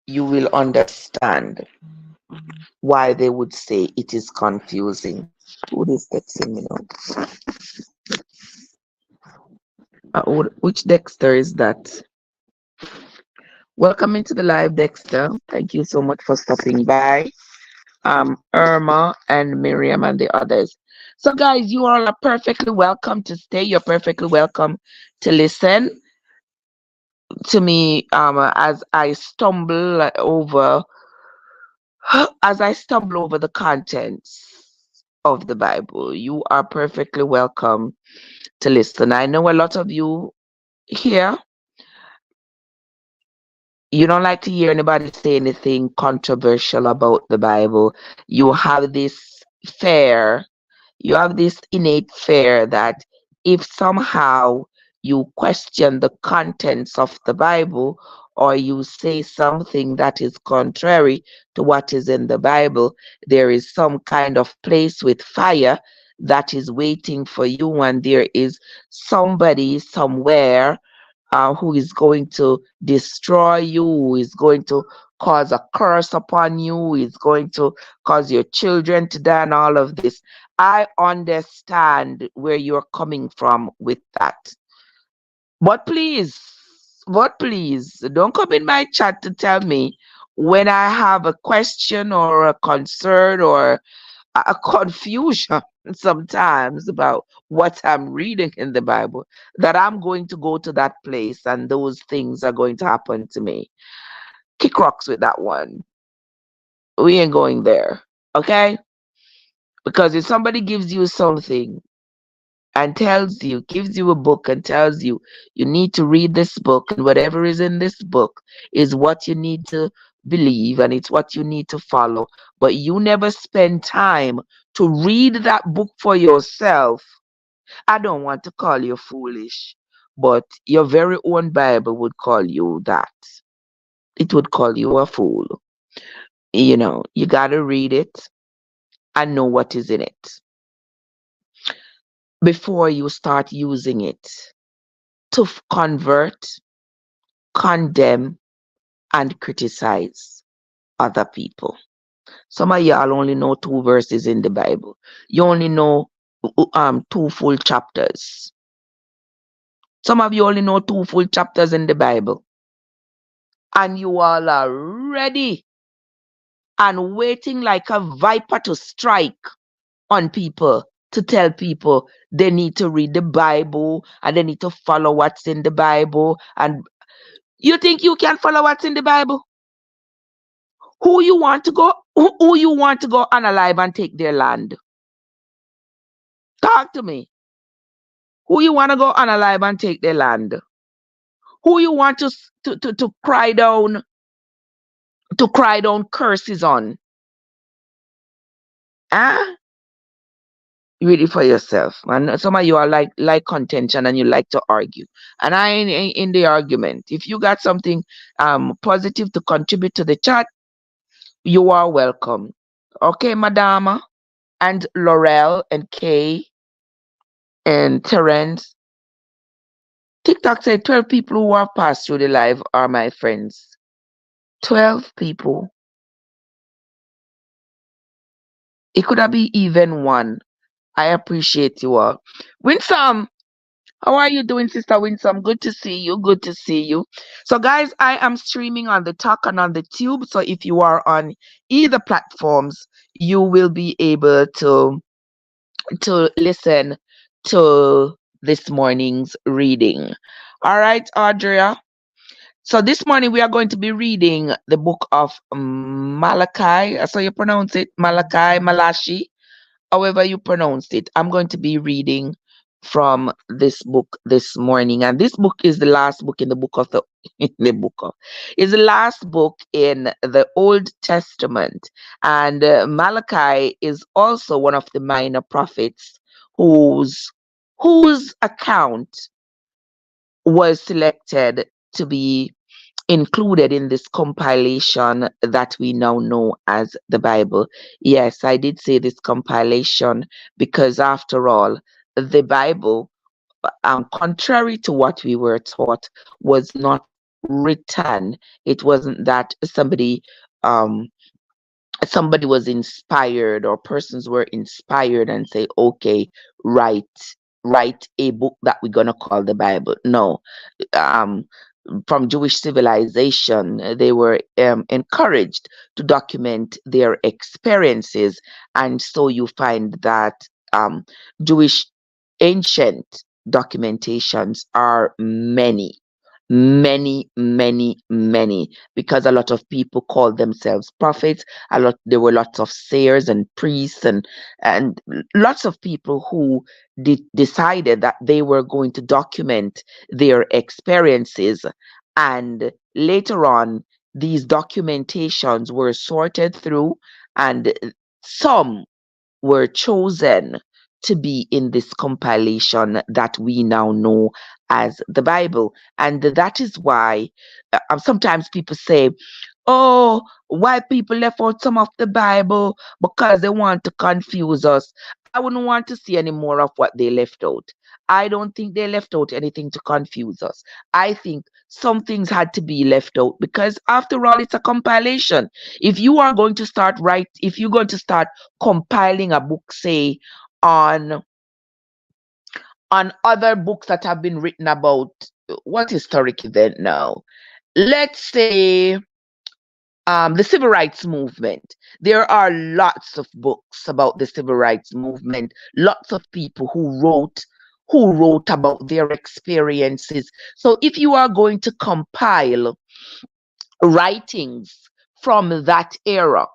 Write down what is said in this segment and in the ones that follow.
you will understand why they would say it is confusing. Who is texting me now? Which Dexter is that? Welcome into the live, Dexter. Thank you so much for stopping by. Irma and Miriam and the others. So, guys, you all are perfectly welcome to stay. You're perfectly welcome to listen to me as I stumble over the contents of the Bible. You are perfectly welcome to listen. I know a lot of you here, you don't like to hear anybody say anything controversial about the Bible. You have this fear, you have this innate fear that if somehow you question the contents of the Bible or you say something that is contrary to what is in the Bible, there is some kind of place with fire that is waiting for you, and there is somebody somewhere who is going to destroy you, who is going to cause a curse upon you, who is going to cause your children to die, and all of this. I understand where you're coming from with that. But please, don't come in my chat to tell me when I have a question or a concern or a confusion sometimes about what I'm reading in the Bible, that I'm going to go to that place and those things are going to happen to me. Kick rocks with that one. We ain't going there. Okay? Because if somebody gives you something and gives you a book and tells you, you need to read this book, and whatever is in this book is what you need to believe and it's what you need to follow, but you never spend time to read that book for yourself, I don't want to call you foolish, but your very own Bible would call you that. It would call you a fool. You got to read it and know what is in it before you start using it to convert, condemn, and criticize other people. Some of y'all only know 2 verses in the Bible. You only know 2 full chapters. Some of you only know 2 full chapters in the Bible. And you all are ready and waiting like a viper to strike on people, to tell people they need to read the Bible and they need to follow what's in the Bible. And you think you can follow what's in the Bible? Who you want to go unalive and take their land? Talk to me. Who you want to go unalive and take their land? Who you want to cry down curses on? Huh? Read it for yourself. And some of you are like contention and you like to argue. And I ain't in the argument. If you got something positive to contribute to the chat, you are welcome. Okay, Madama and Laurel and Kay and Terence. TikTok said 12 people who have passed through the live are my friends. 12 people. It could have been even one. I appreciate you all. Winsome, how are you doing, Sister Winsome? Good to see you. Good to see you. So, guys, I am streaming on the Talk and on the Tube. So, if you are on either platforms, you will be able to listen to this morning's reading. All right, Audrey. So this morning we are going to be reading the book of Malachi. So you pronounce it Malachi, however you pronounce it. I'm going to be reading from this book this morning, and this book is the last book in the book of is the last book in the Old Testament, and Malachi is also one of the minor prophets whose account was selected to be included in this compilation that we now know as the Bible. Yes, I did say this compilation because after all, the Bible, contrary to what we were taught, was not written. It wasn't that somebody was inspired, or persons were inspired and say, okay, write write a book that we're gonna call the Bible. No. um from Jewish civilization, they were encouraged to document their experiences, and so you find that um, Jewish ancient documentations are many, many, many, many, because a lot of people called themselves prophets. There were lots of seers and priests, and lots of people who decided that they were going to document their experiences. And later on, these documentations were sorted through, and some were chosen to be in this compilation that we now know as the Bible. And that is why sometimes people say, oh, why people left out some of the Bible? Because they want to confuse us. I wouldn't want to see any more of what they left out. I don't think they left out anything to confuse us. I think some things had to be left out because, after all, it's a compilation. If you're going to start compiling a book, say, on other books that have been written about what historic event now? Let's say the civil rights movement. There are lots of books about the civil rights movement, lots of people who wrote about their experiences. So if you are going to compile writings from that era,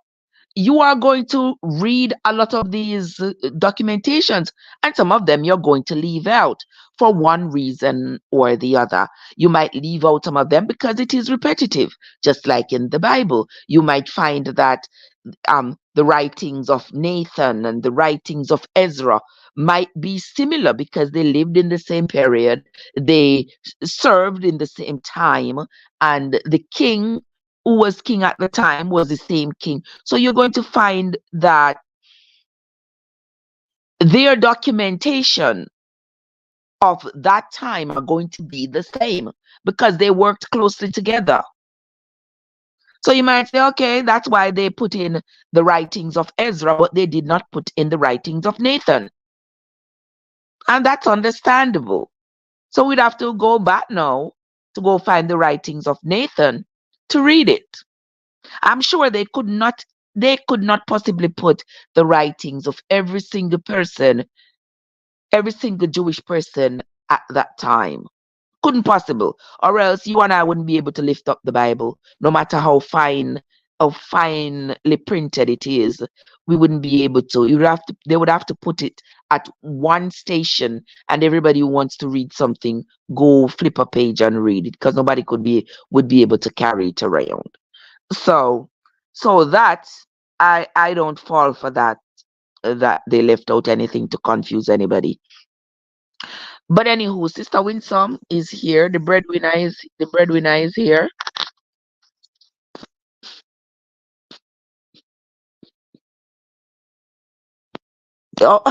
you are going to read a lot of these documentations, and some of them you're going to leave out for one reason or the other. You might leave out some of them because it is repetitive, just like in the Bible. You might find that the writings of Nathan and the writings of Ezra might be similar because they lived in the same period, they served in the same time, and the king who was king at the time was the same king. So you're going to find that their documentation of that time are going to be the same because they worked closely together. So you might say, okay, that's why they put in the writings of Ezra, but they did not put in the writings of Nathan. And that's understandable. So we'd have to go back now to go find the writings of Nathan to read it. I'm sure they could not possibly put the writings of every single person, every single Jewish person at that time. Couldn't possible. Or else you and I wouldn't be able to lift up the Bible, no matter how finely printed it is. We wouldn't be able to. They would have to put it at one station, and everybody who wants to read something go flip a page and read it, because nobody would be able to carry it around. So that I don't fall for that, that they left out anything to confuse anybody. But anywho, Sister Winsome is here. The breadwinner is here. Oh,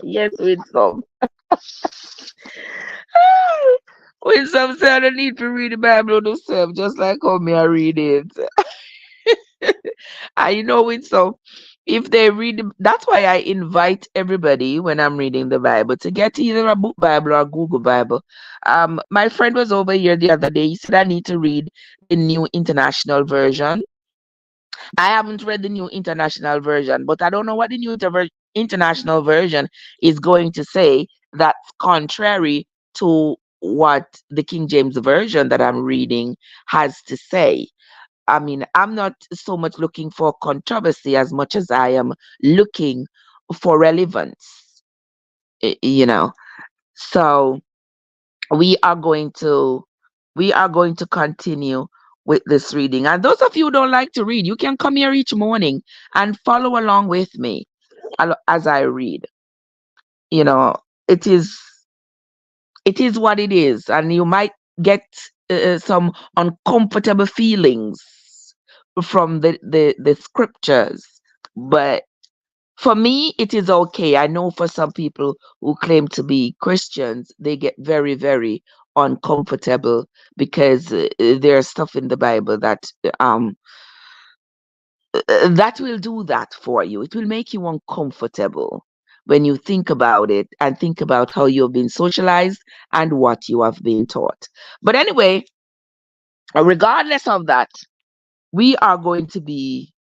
yes, Winsome. Winsome said I don't need to read the Bible yourself, just like how me I read it. And Winsome, if they read, that's why I invite everybody when I'm reading the Bible to get either a book Bible or a Google Bible. My friend was over here the other day. He said I need to read the New International Version. I haven't read the New International Version, but I don't know what the New International Version is going to say that's contrary to what the King James Version that I'm reading has to say. I mean, I'm not so much looking for controversy as much as I am looking for relevance, y- you know. So we are going to we are going to continue with this reading. And those of you who don't like to read, you can come here each morning and follow along with me as I read. You know, it is it is what it is, and you might get some uncomfortable feelings from the scriptures, but for me it is okay. I know for some people who claim to be Christians, they get very, very uncomfortable because there's stuff in the Bible um that will do that for you. It will make you uncomfortable when you think about it and think about how you've been socialized and what you have been taught. But anyway, regardless of that, we are going to be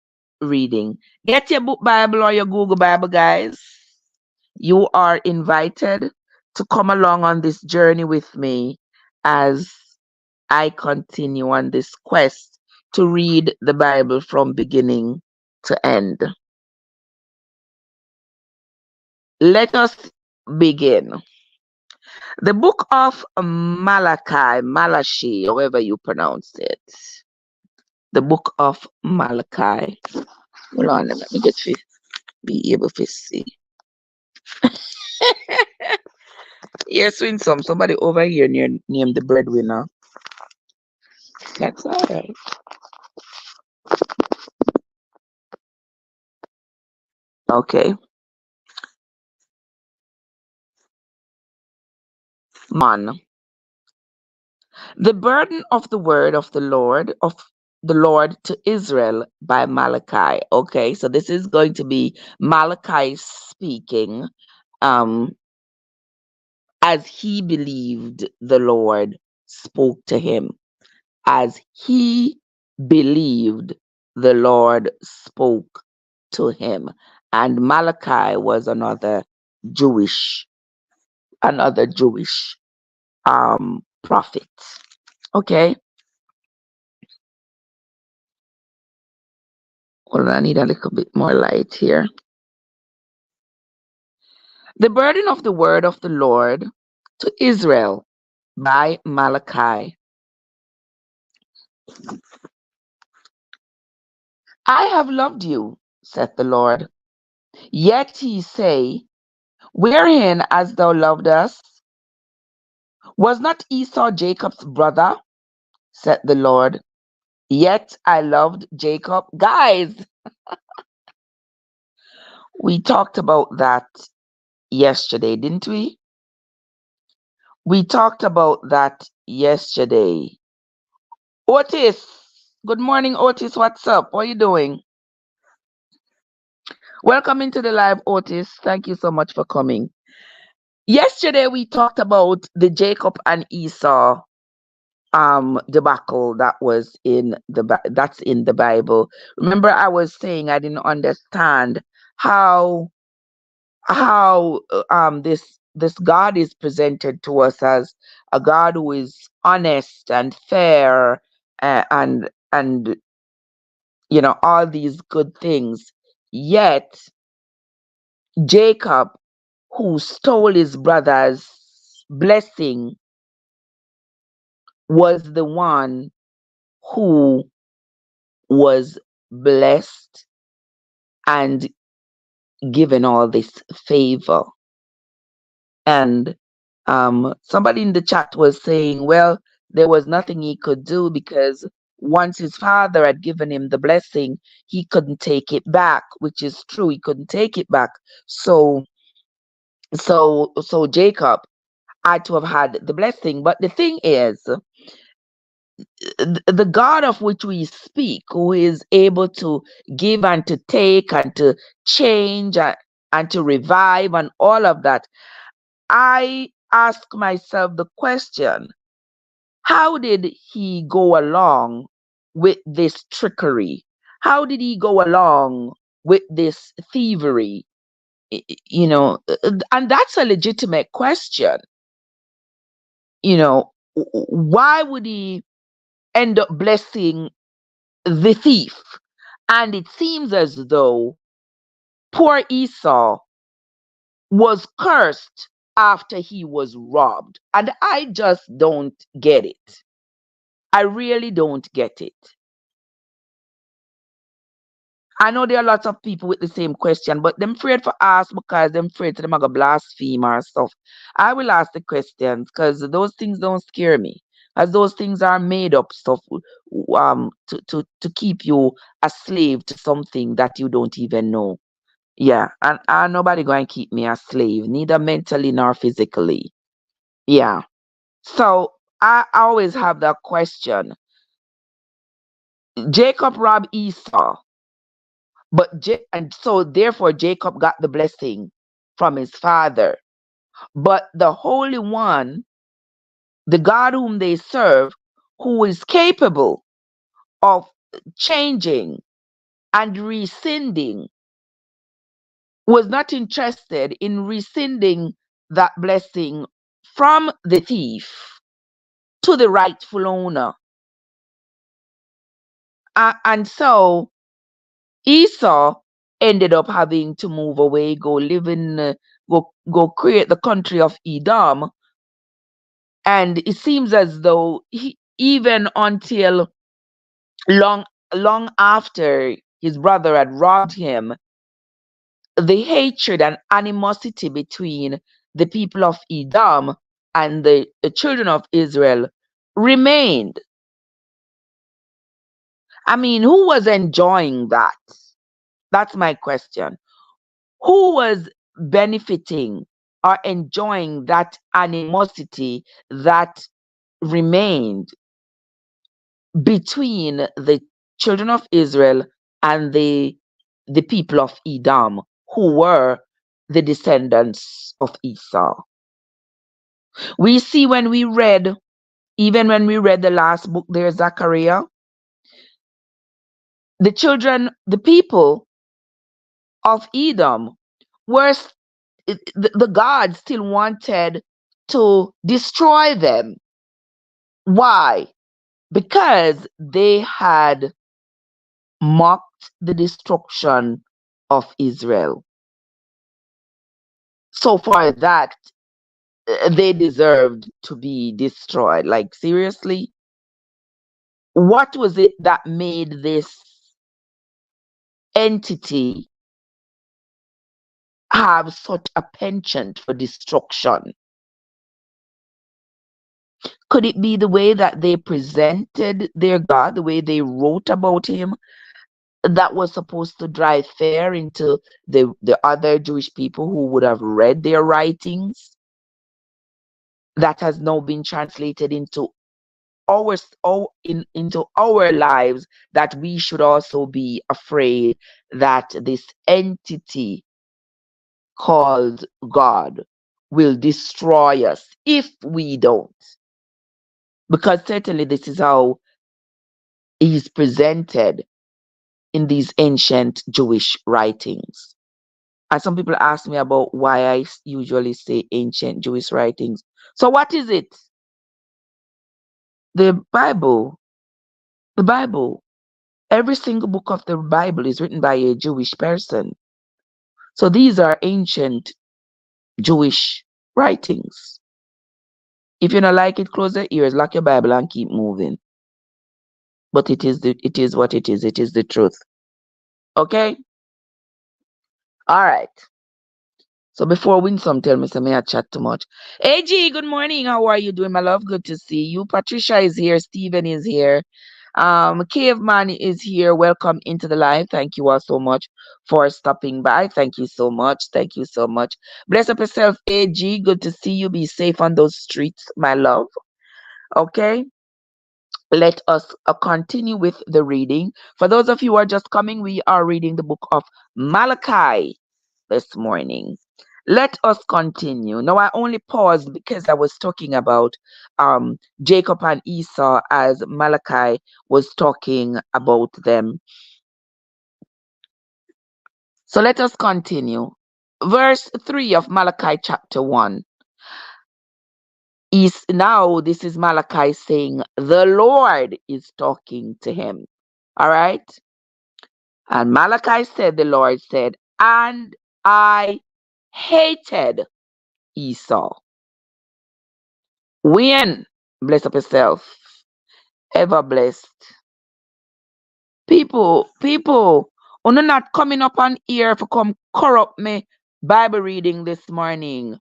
reading. Get your book Bible or your Google Bible, guys. You are invited to come along on this journey with me as I continue on this quest to read the Bible from beginning to end. Let us begin. The book of Malachi, however you pronounce it. The book of Malachi. Hold on, let me just be able to see. Yes, win some. Somebody over here named the breadwinner. That's all right. Okay. Man. The burden of the word of the Lord to Israel by Malachi. Okay, so this is going to be Malachi speaking um as he believed the Lord spoke to him. As he believed the Lord spoke to him. And Malachi was Jewish another Jewish prophet. Okay. Hold on, I need a little bit more light here. The burden of the word of the Lord to Israel by Malachi. I have loved you, saith the Lord. Yet ye say, wherein hast thou loved us? Was not Esau Jacob's brother? Said the Lord. Yet I loved Jacob. Guys, we talked about that yesterday, didn't we? We talked about that yesterday. Otis, good morning, Otis. What's up? What are you doing? Welcome into the live, Otis. Thank you so much for coming. Yesterday we talked about the Jacob and Esau debacle that's in the Bible. Remember, I was saying I didn't understand how this God is presented to us as a God who is honest and fair, and all these good things. Yet Jacob, who stole his brother's blessing, was the one who was blessed and given all this favor. And somebody in the chat was saying, well, there was nothing he could do because once his father had given him the blessing, he couldn't take it back, which is true. He couldn't take it back. So Jacob had to have had the blessing. But the thing is, the God of which we speak, who is able to give and to take and to change and to revive and all of that, I ask myself the question, how did he go along with this trickery? How did he go along with this thievery? And that's a legitimate question. Why would he end up blessing the thief? And it seems as though poor Esau was cursed after he was robbed. And I just don't get it. I really don't get it. I know there are lots of people with the same question, but them afraid for ask because them afraid to them go blaspheme or stuff. I will ask the questions because those things don't scare me. As those things are made up stuff to keep you a slave to something that you don't even know. Yeah, and nobody going to keep me a slave, neither mentally nor physically. Yeah. So I always have that question. Jacob robbed Esau, and so therefore Jacob got the blessing from his father. But the Holy One, the God whom they serve, who is capable of changing and rescinding, was not interested in rescinding that blessing from the thief to the rightful owner. And so Esau ended up having to move away, go live in, go create the country of Edom. And it seems as though even until long, long after his brother had robbed him, the hatred and animosity between the people of Edom and the children of Israel remained. I mean, who was enjoying that? That's my question. Who was benefiting or enjoying that animosity that remained between the children of Israel and the people of Edom, who were the descendants of Esau? We see even when we read the last book there, Zechariah, the people of Edom were, the gods still wanted to destroy them. Why? Because they had mocked the destruction of Israel. So for that, they deserved to be destroyed. Like, seriously? What was it that made this entity have such a penchant for destruction? Could it be the way that they presented their God, the way they wrote about him, that was supposed to drive fear into the other Jewish people who would have read their writings, that has now been translated into into our lives, that we should also be afraid that this entity called God will destroy us if we don't? Because certainly this is how he's presented in these ancient Jewish writings. And some people ask me about why I usually say ancient Jewish writings. So what is it? The Bible. The Bible. Every single book of the Bible is written by a Jewish person. So these are ancient Jewish writings. If you don't like it, close your ears, lock your Bible, and keep moving. But it is what it is. It is the truth. Okay? All right. So before Winsome tell me, say may I chat too much. Hey G, good morning. How are you doing, my love? Good to see you. Patricia is here. Stephen is here. Caveman is here. Welcome into the live. Thank you all so much for stopping by. Thank you so much. Thank you so much. Bless up yourself, AG. Good to see you. Be safe on those streets, my love. Okay. Let us continue with the reading. For those of you who are just coming, we are reading the book of Malachi this morning. Let us continue. Now, I only paused because I was talking about Jacob and Esau as Malachi was talking about them. So let us continue. Verse 3 of Malachi chapter 1 is now, this is Malachi saying, the Lord is talking to him. All right. And Malachi said, the Lord said, and I hated Esau. When? Bless up yourself. Ever blessed. People, you're not coming up on here to come corrupt me Bible reading this morning.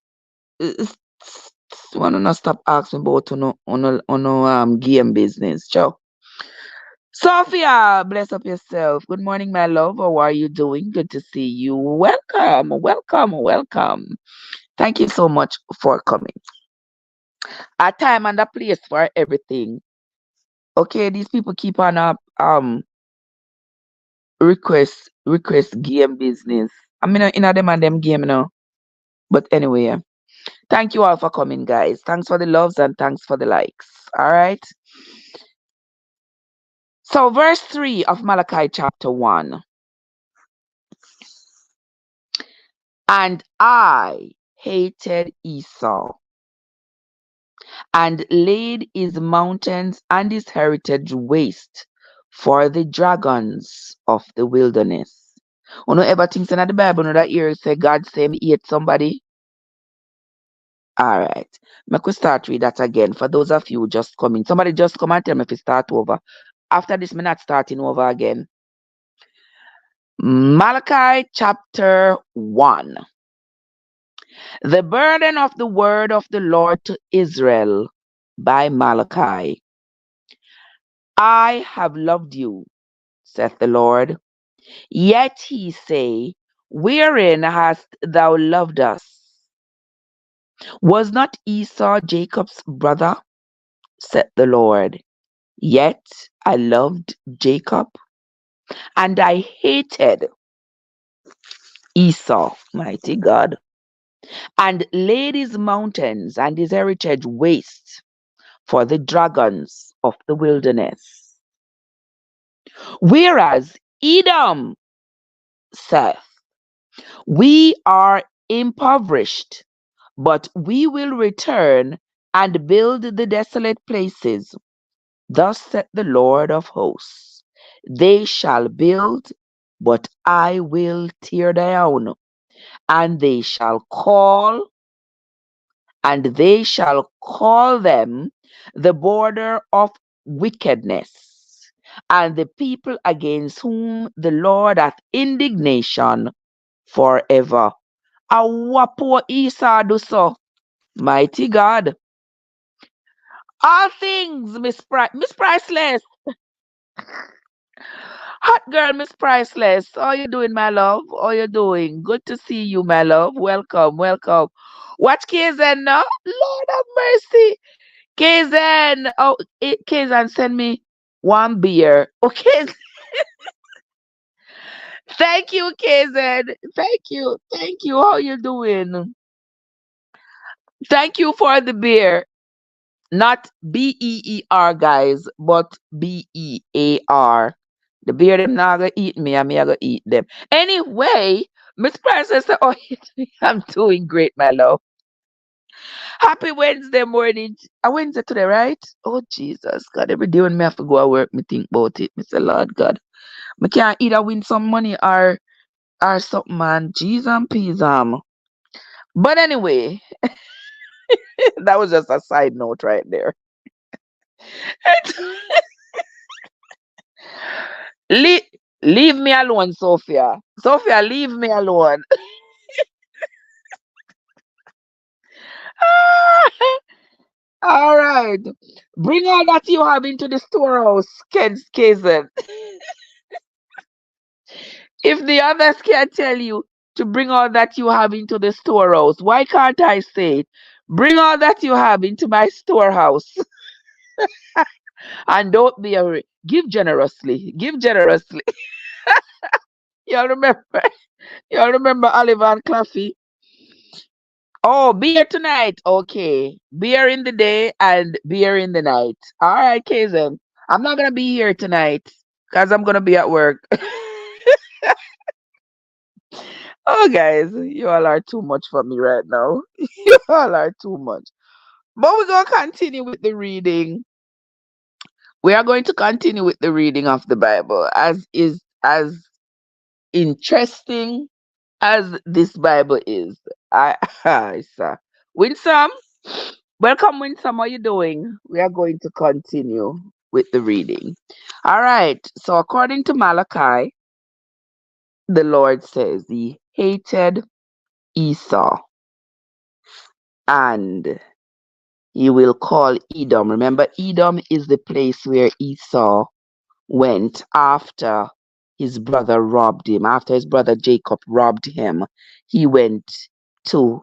Wanna not stop asking about game business, Joe. Sophia, bless up yourself. Good morning, my love. How are you doing? Good to see you. Welcome, welcome, welcome. Thank you so much for coming. A time and a place for everything. Okay, these people keep on up request game business. I mean in a them and them game now. But anyway, thank you all for coming, guys. Thanks for the loves and thanks for the likes. All right. So verse 3 of Malachi chapter 1. And I hated Esau and laid his mountains and his heritage waste for the dragons of the wilderness. You know, ever things in the Bible, know that here say God say me hate somebody? All right. Make we start read that again. For those of you just coming, somebody just come and tell me if we start over. After this, me not starting over again. Malachi chapter 1. The burden of the word of the Lord to Israel by Malachi. I have loved you, saith the Lord. Yet he say, wherein hast thou loved us? Was not Esau Jacob's brother? Saith the Lord. Yet I loved Jacob, and I hated Esau, mighty God, and laid his mountains and his heritage waste for the dragons of the wilderness. Whereas Edom saith, we are impoverished, but we will return and build the desolate places. Thus saith the Lord of hosts, they shall build, but I will tear down, and they shall call them the border of wickedness, and the people against whom the Lord hath indignation forever. A wapo Esau do so, mighty God. All things, Miss Priceless. Hot girl, Miss Priceless. How you doing, my love? How you doing? Good to see you, my love. Welcome, welcome. Watch KZN now. Lord have mercy. KZN. Oh, KZN, send me one beer. Okay. Thank you, KZN. Thank you. Thank you. How you doing? Thank you for the beer. Not BEER, guys, but BEAR. The beer them not gonna eat me, and me I gonna eat them. Anyway, Miss Princess said, oh, I'm doing great, my love. Happy Wednesday morning. A Wednesday today, right? Oh, Jesus. God, every day when me have to go to work, me think about it. Me say, Lord God, me can't either win some money or something, man. Jeez and peas, But anyway, that was just a side note right there. leave, leave me alone, Sophia. Sophia, leave me alone. All right. Bring all that you have into the storehouse, Kazen. If the others can tell you to bring all that you have into the storehouse, why can't I say it? Bring all that you have into my storehouse and don't be a give generously. Give generously. Y'all remember? Y'all remember Oliver and Claffy? Oh, beer tonight. Okay. Beer in the day and beer in the night. All right, Kazen. I'm not gonna be here tonight because I'm gonna be at work. Oh, guys, you all are too much for me right now. You all are too much. But we're gonna continue with the reading. We are going to continue with the reading of the Bible, as interesting as this Bible is. Sir. Winsome, welcome, Winsome. How are you doing? We are going to continue with the reading. All right. So according to Malachi, the Lord says he hated Esau and he will call Edom. Remember, Edom is the place where Esau went after his brother robbed him. After his brother Jacob robbed him, he went to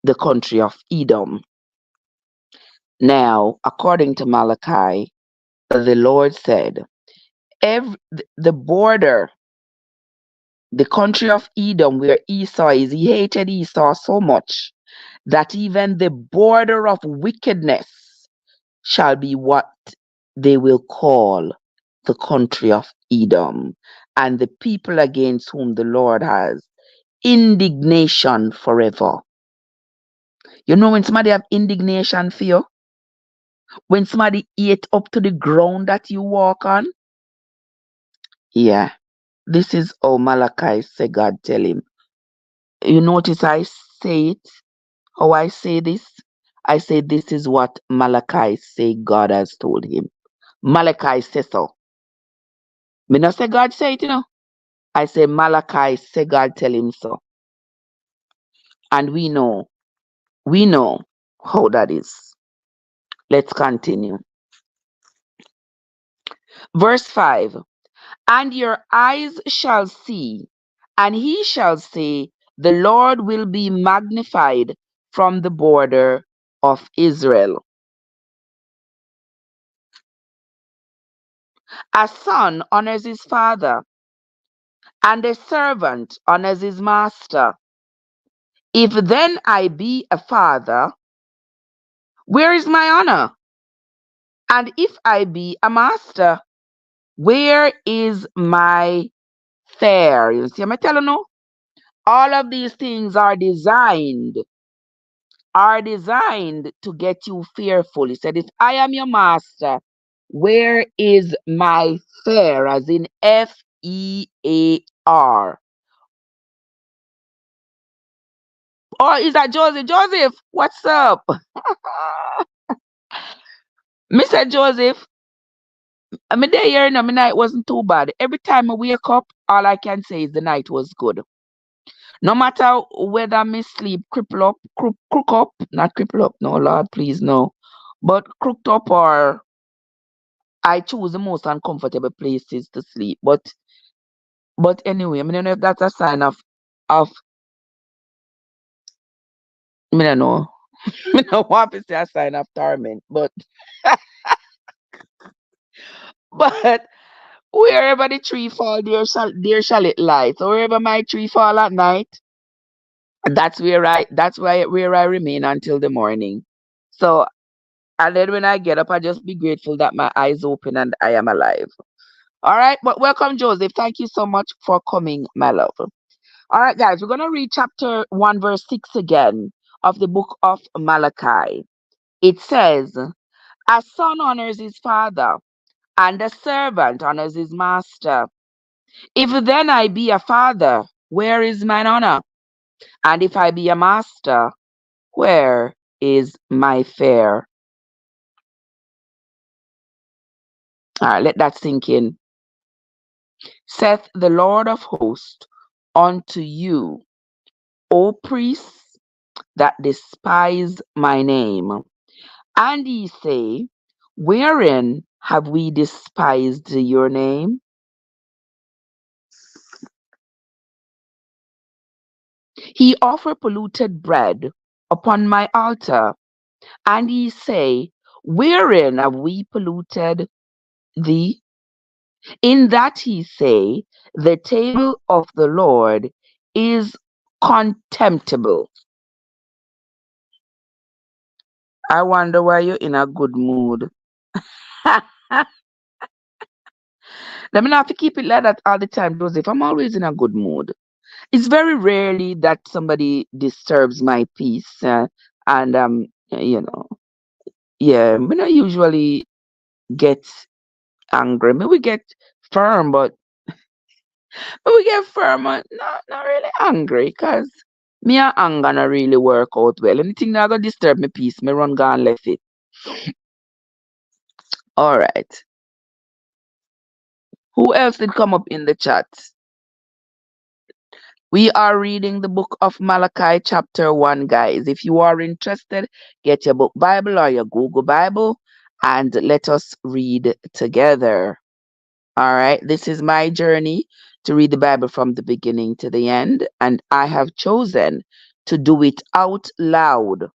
the country of Edom. Now, according to Malachi, the Lord said, the border, the country of Edom, where Esau is, he hated Esau so much that even the border of wickedness shall be what they will call the country of Edom, and the people against whom the Lord has indignation forever. You know when somebody have indignation for you? When somebody ate up to the ground that you walk on? Yeah, this is how Malachi said God tell him. You notice I say it, how I say this? I say this is what Malachi say God has told him. Malachi says so. Me not say God say it, you know. I say Malachi say God tell him so. And we know how that is. Let's continue. Verse 5. And your eyes shall see, and he shall say, the Lord will be magnified from the border of Israel. A son honors his father, and a servant honors his master. If then I be a father, where is my honor? And if I be a master, where is my fare? You see, I'm telling you, all of these things are designed to get you fearful. He said, if I am your master, where is my fare? As in Fear. Or is that Joseph? Joseph, what's up? Mr. Joseph, I'm there here now. My night wasn't too bad. Every time I wake up, all I can say is the night was good. No matter whether me sleep cripple up, crook up, not cripple up, no, Lord, please, no. But crooked up, or I choose the most uncomfortable places to sleep. But anyway, I mean, I don't know if that's a sign of I mean, I don't know. I don't want to say a sign of torment, but wherever the tree fall, there shall it lie. So wherever my tree fall at night, that's where I remain until the morning. So, and then when I get up, I just be grateful that my eyes open and I am alive. All right, but welcome, Joseph. Thank you so much for coming, my love. All right, guys, we're gonna read chapter 1, verse 6 again of the book of Malachi. It says, "A son honors his father, and a servant honors his master. If then I be a father, where is mine honor? And if I be a master, where is my fare?" All right, let that sink in. "Saith the Lord of hosts unto you, O priests that despise my name. And ye say, wherein have we despised your name? He offer polluted bread upon my altar. And ye say, wherein have we polluted thee? In that he say, the table of the Lord is contemptible." I wonder why you're in a good mood. Let me not have to keep it like that all the time, Joseph. I'm always in a good mood. It's very rarely that somebody disturbs my peace, and you know, yeah, we don't usually get angry. Maybe we get firm, but not really angry, cause me and anger not really work out well. Anything that gonna disturb my peace, me run gone left it. All right. Who else did come up in the chat? We are reading the book of Malachi, chapter 1, guys. If you are interested, get your book Bible or your Google Bible and let us read together. All right. This is my journey to read the Bible from the beginning to the end, and I have chosen to do it out loud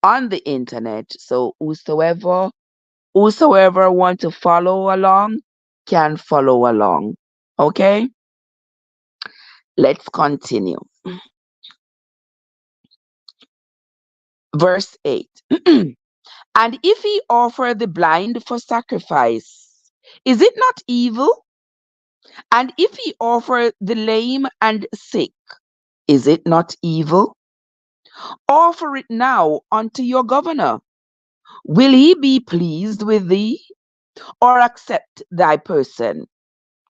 on the internet. So whosoever want to follow along can follow along. Okay? Let's continue. Verse 8. And if he offer the blind for sacrifice, is it not evil? And if he offer the lame and sick, is it not evil? Offer it now unto your governor. Will he be pleased with thee, or accept thy person?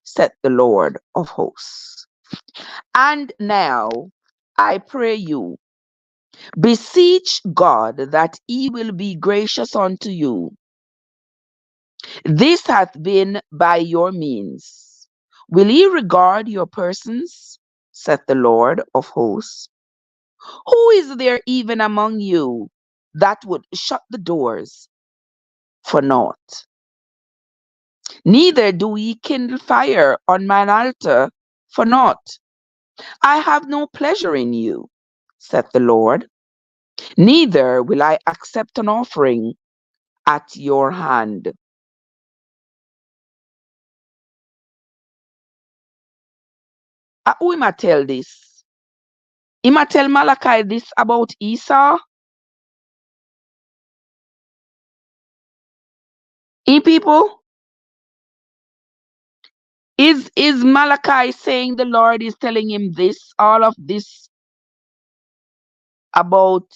Said the Lord of hosts. And now I pray you, beseech God that he will be gracious unto you. This hath been by your means. Will he regard your persons? Saith the Lord of hosts. Who is there even among you that would shut the doors for naught? Neither do ye kindle fire on mine altar for naught. I have no pleasure in you, saith the Lord. Neither will I accept an offering at your hand. Who am I tell this? Him a tell Malachi this about Esau? People? Is Malachi saying the Lord is telling him this, all of this about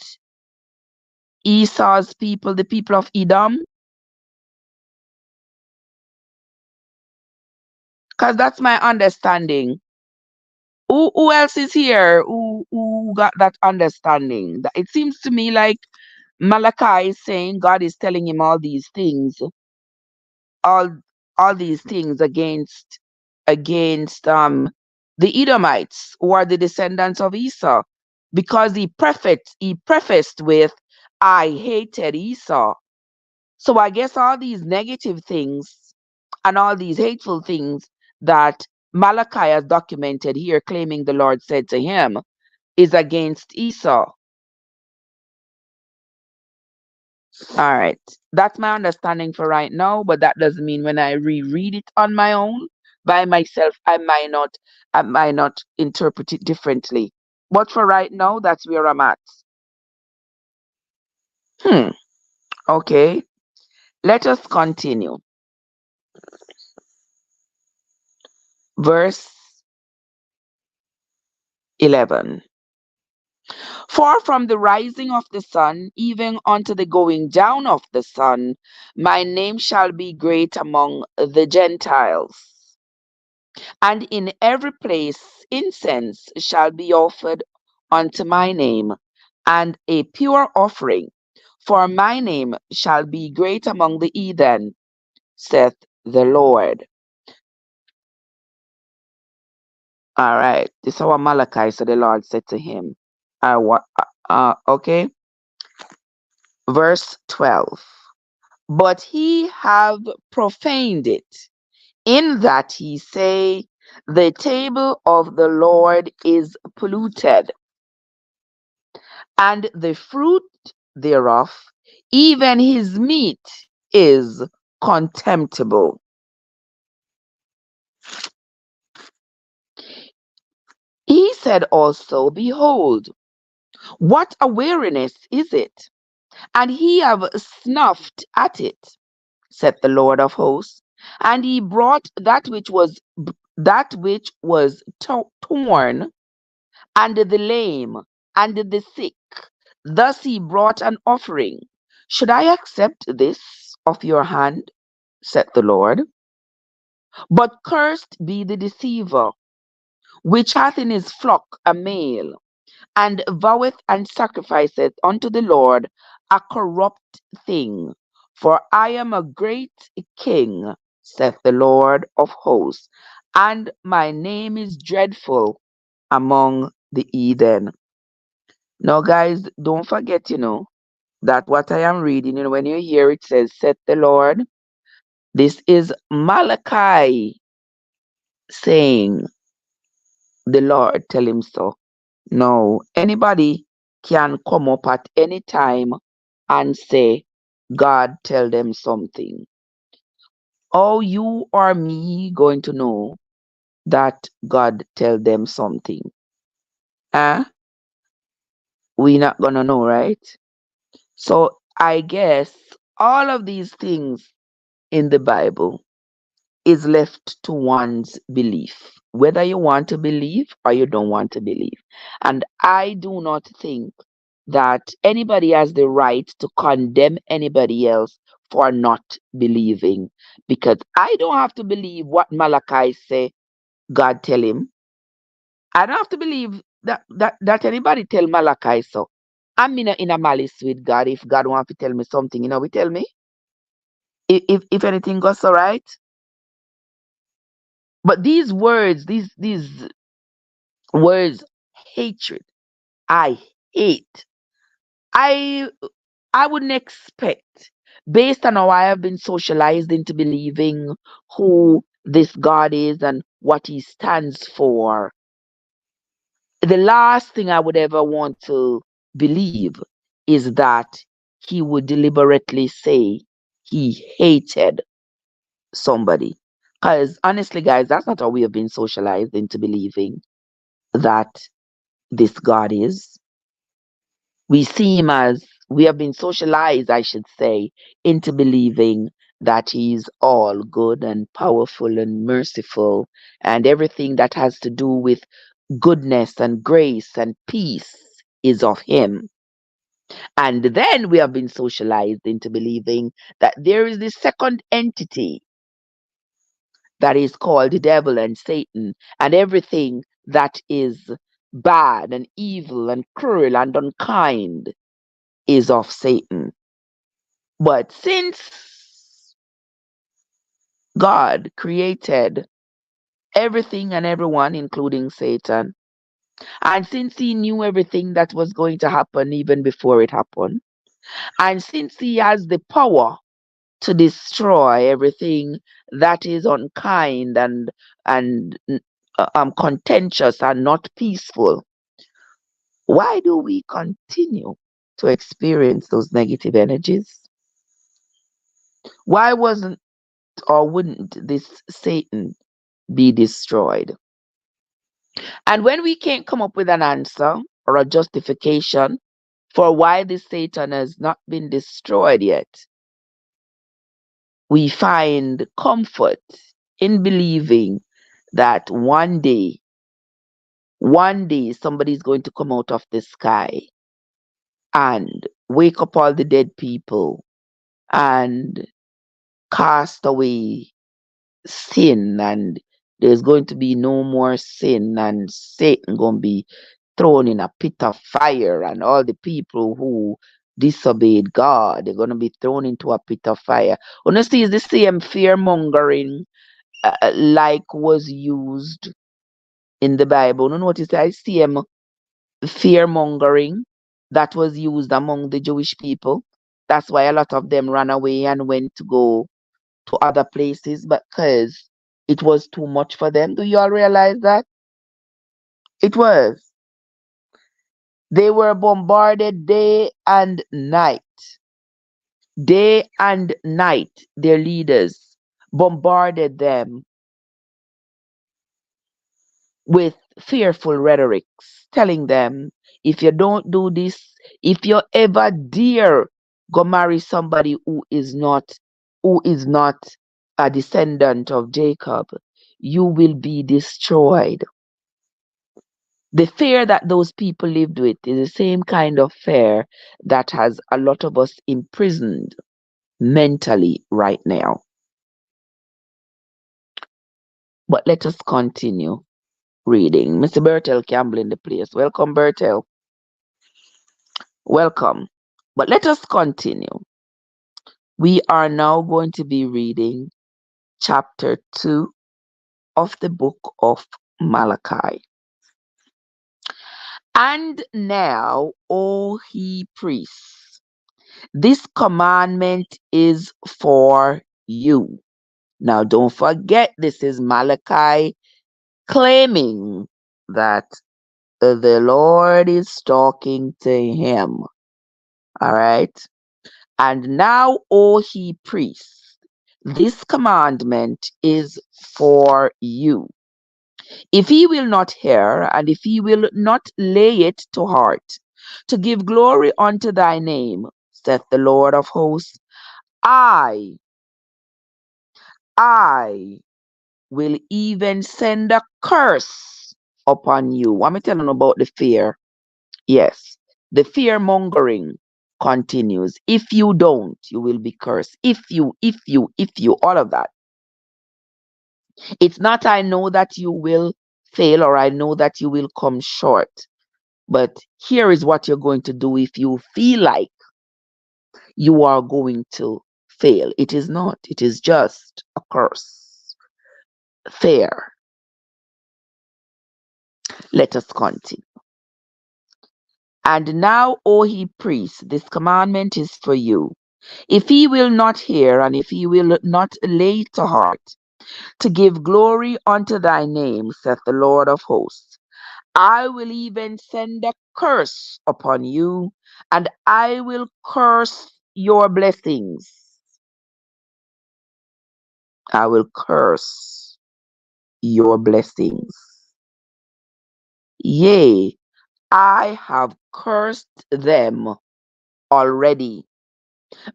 Esau's people, the people of Edom? Because that's my understanding. Who else is here who got that understanding? It seems to me like Malachi is saying God is telling him all all these things against the Edomites, who are the descendants of Esau, because he prefaced with, I hated Esau. So I guess all these negative things and all these hateful things that Malachi has documented here, claiming the Lord said to him, is against Esau. All right. That's my understanding for right now, but that doesn't mean when I reread it on my own by myself, I might not interpret it differently. But for right now, that's where I'm at. Hmm. Okay. Let us continue. Verse 11. For from the rising of the sun even unto the going down of the sun, my name shall be great among the Gentiles. And in every place incense shall be offered unto my name, and a pure offering. For my name shall be great among the heathen, saith the Lord. All right. This is what Malachi, so the Lord said to him. Okay. Verse 12. But he have profaned it, in that he say, the table of the Lord is polluted, and the fruit thereof, even his meat, is contemptible. He said also, behold, what a weariness is it, and he have snuffed at it, said the Lord of hosts. And he brought that which was torn, and the lame, and the sick. Thus he brought an offering. Should I accept this of your hand? Said the Lord. But cursed be the deceiver, which hath in his flock a male, and voweth and sacrificeth unto the Lord a corrupt thing. For I am a great king, saith the Lord of hosts, and my name is dreadful among the heathen. Now, guys, don't forget, that what I am reading, when you hear it says, saith the Lord, this is Malachi saying, the Lord tell him so. No, anybody can come up at any time and say, God tell them something. How you or me going to know that God tell them something? Huh? We not gonna know, right? So I guess all of these things in the Bible is left to one's belief, whether you want to believe or you don't want to believe. And I do not think that anybody has the right to condemn anybody else for not believing, because I don't have to believe what Malachi say God tell him. I don't have to believe that anybody tell Malachi so. I'm in a malice with God. If God want to tell me something, we tell me. If anything goes all right. But these words, these words, hatred, I hate. I I wouldn't expect, based on how I have been socialized into believing who this God is and what he stands for, the last thing I would ever want to believe is that he would deliberately say he hated somebody. Because honestly, guys, that's not how we have been socialized into believing that this God is. We see him as, we have been socialized, I should say, into believing that he's all good and powerful and merciful, and everything that has to do with goodness and grace and peace is of him. And then we have been socialized into believing that there is this second entity that is called the devil and Satan, and everything that is bad and evil and cruel and unkind is of Satan. But since God created everything and everyone, including Satan, and since he knew everything that was going to happen even before it happened, and since he has the power to destroy everything that is unkind and contentious and not peaceful, why do we continue to experience those negative energies? Why wasn't or wouldn't this Satan be destroyed? And when we can't come up with an answer or a justification for why this Satan has not been destroyed yet, we find comfort in believing that one day somebody's going to come out of the sky and wake up all the dead people and cast away sin, and there's going to be no more sin, and Satan going to be thrown in a pit of fire, and all the people who disobeyed God, they're going to be thrown into a pit of fire. Honestly, it's the same fear mongering like was used in the Bible. You notice I see fear mongering that was used among the Jewish people. That's why a lot of them ran away and went to go to other places, because it was too much for them. Do you all realize that? It was. They were bombarded day and night. Day and night, their leaders bombarded them with fearful rhetorics, telling them, if you don't do this, if you ever dare go marry somebody who is not a descendant of Jacob, you will be destroyed. The fear that those people lived with is the same kind of fear that has a lot of us imprisoned mentally right now. But let us continue reading. Mr. Bertel Campbell in the place. Welcome, Bertel. Welcome. But let us continue. We are now going to be reading chapter 2 of the book of Malachi. And now, O ye priests, this commandment is for you. Now, don't forget, this is Malachi claiming that the Lord is talking to him. All right. And now, O ye priests, this commandment is for you. If he will not hear, and if he will not lay it to heart, to give glory unto thy name, saith the Lord of hosts, I, I will even send a curse upon you. I'm telling you about the fear. Yes, the fear mongering continues. If you don't, you will be cursed. If you, all of that. It's not I know that you will fail or I know that you will come short. But here is what you're going to do if you feel like you are going to fail. It is not, it is just a curse. Fair. Let us continue. And now, O ye priests, this commandment is for you. If he will not hear, and if he will not lay to heart, to give glory unto thy name, saith the Lord of hosts, I will even send a curse upon you, and I will curse your blessings. I will curse your blessings. Yea, I have cursed them already,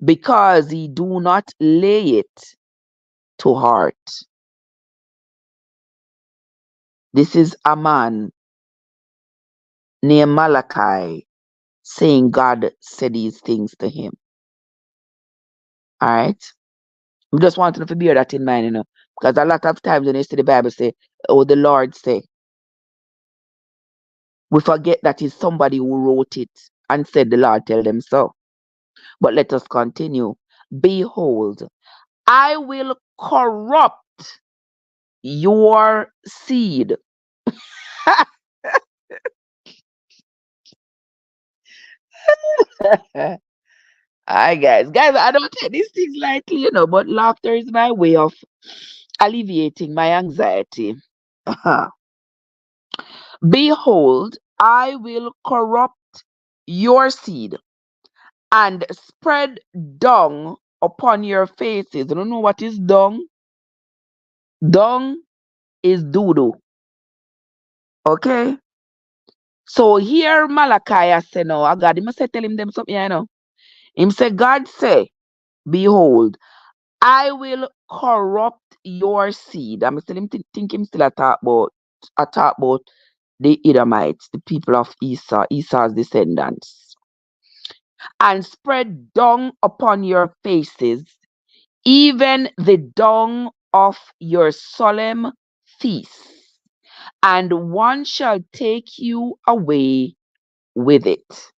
because ye do not lay it to heart. This is a man named Malachi saying God said these things to him. All right? We just want to bear that in mind, because a lot of times when you see the Bible say, oh, the Lord say, we forget that it's somebody who wrote it and said the Lord tell them so. But let us continue. Behold, I will corrupt your seed. Hi guys, I don't take these things lightly, but laughter is my way of alleviating my anxiety. Behold, I will corrupt your seed and spread dung upon your faces. You don't know what is dung? Dung is doo-doo. Okay? So here Malachi say no, God, he must say tell him them something, Him say, God say, behold, I will corrupt your seed. I'm still him think him still a talk about the Edomites, the people of Esau, Esau's descendants, and spread dung upon your faces, even the dung of your solemn feasts, and one shall take you away with it.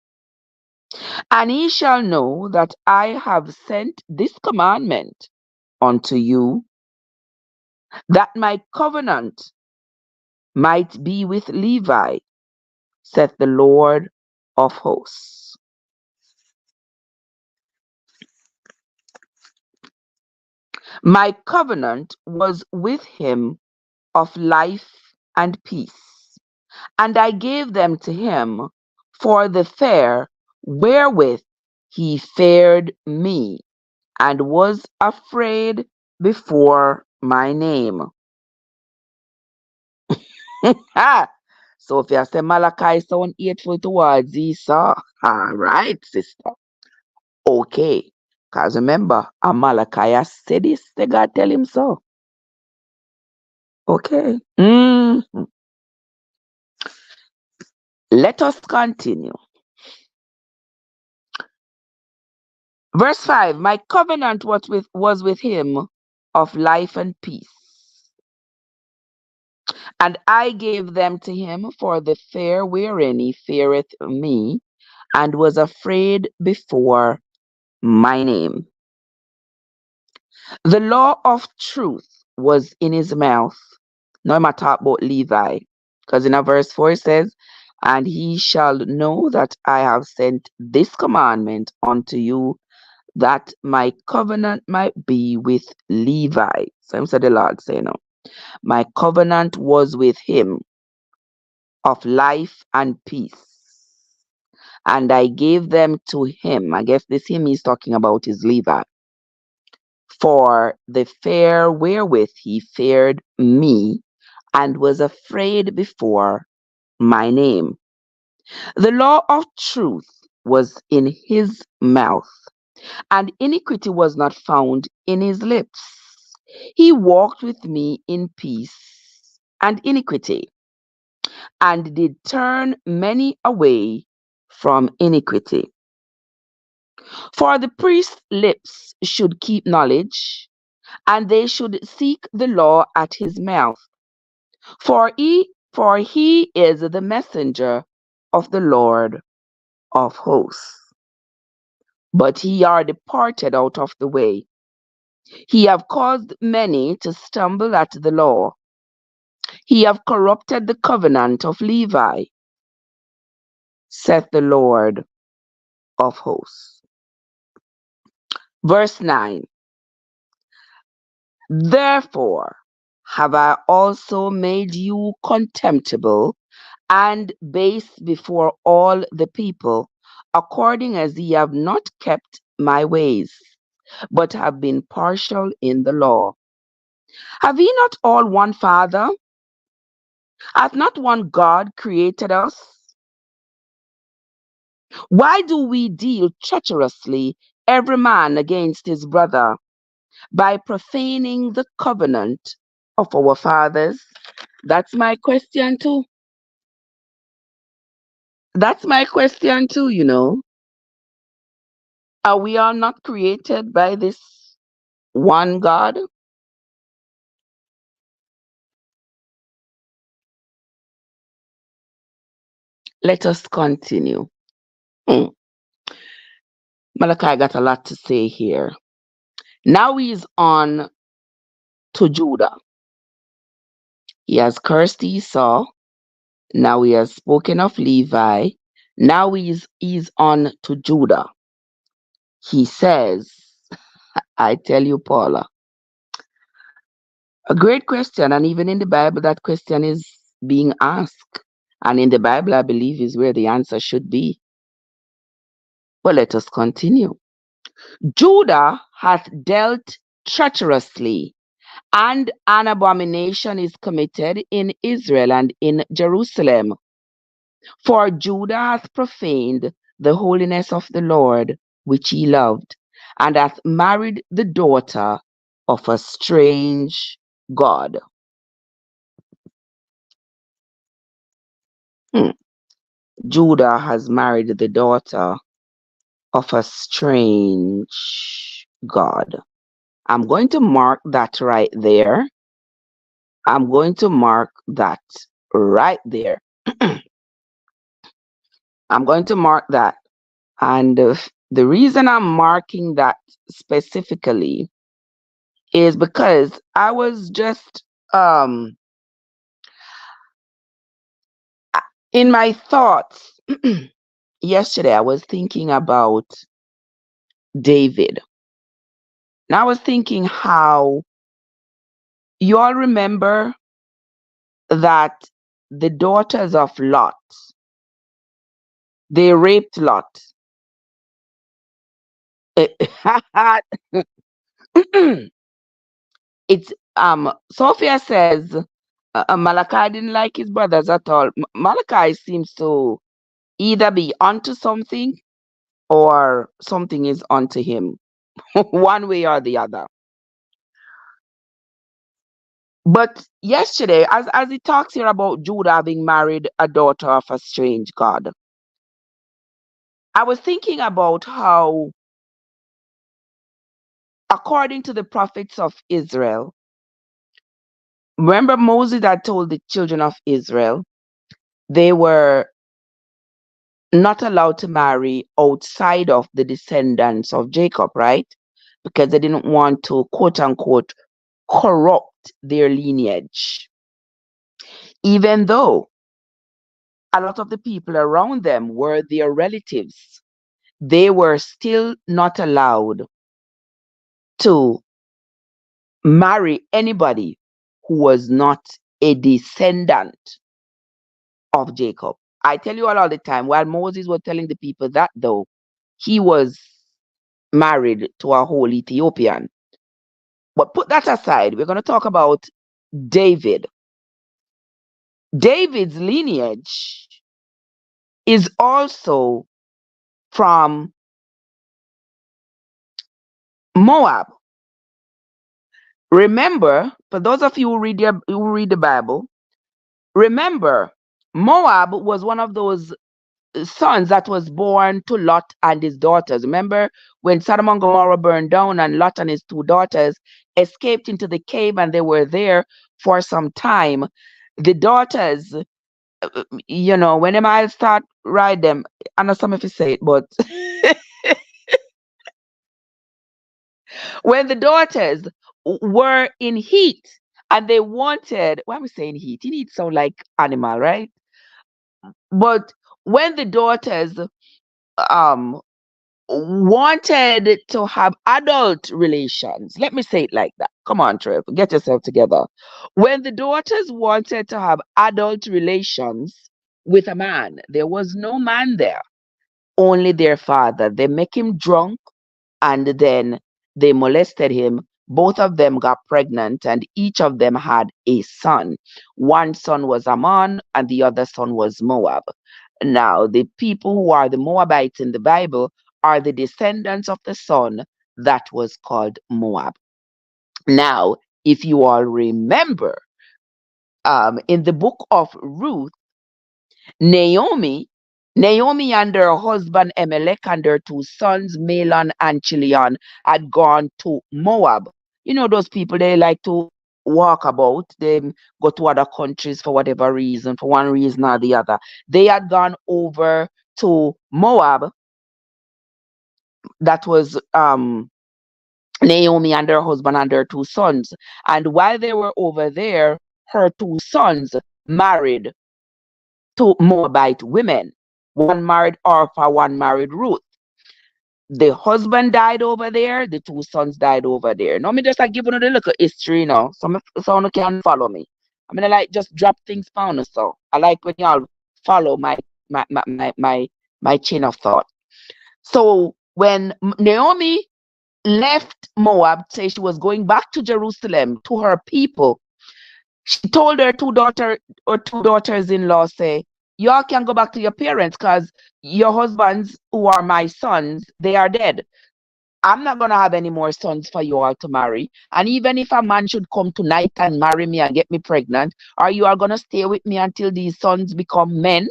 And ye shall know that I have sent this commandment unto you, that my covenant might be with Levi, saith the Lord of hosts. My covenant was with him of life and peace, and I gave them to him for the fare wherewith he fared me, and was afraid before my name. So if you say Malachi sound hateful towards Esau, all right, sister. Okay. Because remember, Malachi said this, the God tell him so. Okay. Let us continue. Verse 5, my covenant was with him of life and peace, and I gave them to him for the fare wherein he feareth me, and was afraid before my name. The law of truth was in his mouth. Now I'm talk about Levi, because in a verse 4 it says, and he shall know that I have sent this commandment unto you, that my covenant might be with Levi. So said the Lord say no. My covenant was with him of life and peace, and I gave them to him. I guess this him he's talking about is Levi, for the fear wherewith he feared me, and was afraid before my name. The law of truth was in his mouth, and iniquity was not found in his lips. He walked with me in peace and iniquity, and did turn many away from iniquity. For the priest's lips should keep knowledge, and they should seek the law at his mouth. For he is the messenger of the Lord of hosts. But ye are departed out of the way. He have caused many to stumble at the law. He have corrupted the covenant of Levi, saith the Lord of hosts. Verse 9. Therefore have I also made you contemptible and base before all the people, according as ye have not kept my ways, but have been partial in the law. Have ye not all one Father? Hath not one God created us? Why do we deal treacherously every man against his brother, by profaning the covenant of our fathers? That's my question too. That's my question too, you know. Are we all not created by this one God? Let us continue. Hmm. Malachi got a lot to say here. Now he's on to Judah. He has cursed Esau. Now he has spoken of Levi. Now he's on to Judah. He says, I tell you, Paula, a great question. And even in the Bible, that question is being asked. And in the Bible, I believe, is where the answer should be. Well, let us continue. Judah hath dealt treacherously, and an abomination is committed in Israel and in Jerusalem. For Judah hath profaned the holiness of the Lord, which he loved, and hath married the daughter of a strange God. Hmm. Judah has married the daughter of a strange God. I'm going to mark that right there. I'm going to mark that right there. I'm going to mark that. And the reason I'm marking that specifically is because I was just in my thoughts yesterday. I was thinking about David. And I was thinking how you all remember that the daughters of Lot, they raped Lot. It's Sophia says Malachi didn't like his brothers at all. Malachi seems to either be onto something or something is onto him, one way or the other. But yesterday, as it talks here about Judah having married a daughter of a strange God, I was thinking about how, according to the prophets of Israel, remember Moses had told the children of Israel they were not allowed to marry outside of the descendants of Jacob, right? Because they didn't want to, quote unquote, corrupt their lineage. Even though a lot of the people around them were their relatives, they were still not allowed to marry anybody who was not a descendant of Jacob. I tell you all the time, while Moses was telling the people that, though, he was married to a whole Ethiopian. But put that aside, we're going to talk about David. David's lineage is also from Moab. Remember, for those of you who read the Bible, remember, Moab was one of those sons that was born to Lot and his daughters. Remember when Sodom and Gomorrah burned down and Lot and his two daughters escaped into the cave and they were there for some time. The daughters, when them I start ride them, I know some of you say it, but when the daughters were in heat and they wanted, why am I saying heat? Heat sound like animal, right? But when the daughters um wanted to have adult relations. Let me say it like that. Come on, Trev, get yourself together. When the daughters wanted to have adult relations with a man, there was no man there, only their father. They make him drunk and then they molested him. Both of them got pregnant and each of them had a son. One son was Ammon and the other son was Moab. Now, the people who are the Moabites in the Bible are the descendants of the son that was called Moab. Now, if you all remember, in the book of Ruth, Naomi, Naomi and her husband Emelech and her two sons, Malon and Chilion, had gone to Moab. You know, those people, they like to walk about, they go to other countries for whatever reason, for one reason or the other. They had gone over to Moab. That was Naomi and her husband and her two sons. And while they were over there, her two sons married two Moabite women. One married Orpah, one married Ruth. The husband died over there, the two sons died over there. Now, me just like give you the little history now. Some can follow me. I mean, I like just drop things down. So I like when y'all follow my chain of thought. So when Naomi left Moab, say she was going back to Jerusalem to her people, she told her two daughters-in-law, say, y'all can go back to your parents because your husbands, who are my sons, they are dead. I'm not gonna have any more sons for you all to marry. And even if a man should come tonight and marry me and get me pregnant, are you all gonna stay with me until these sons become men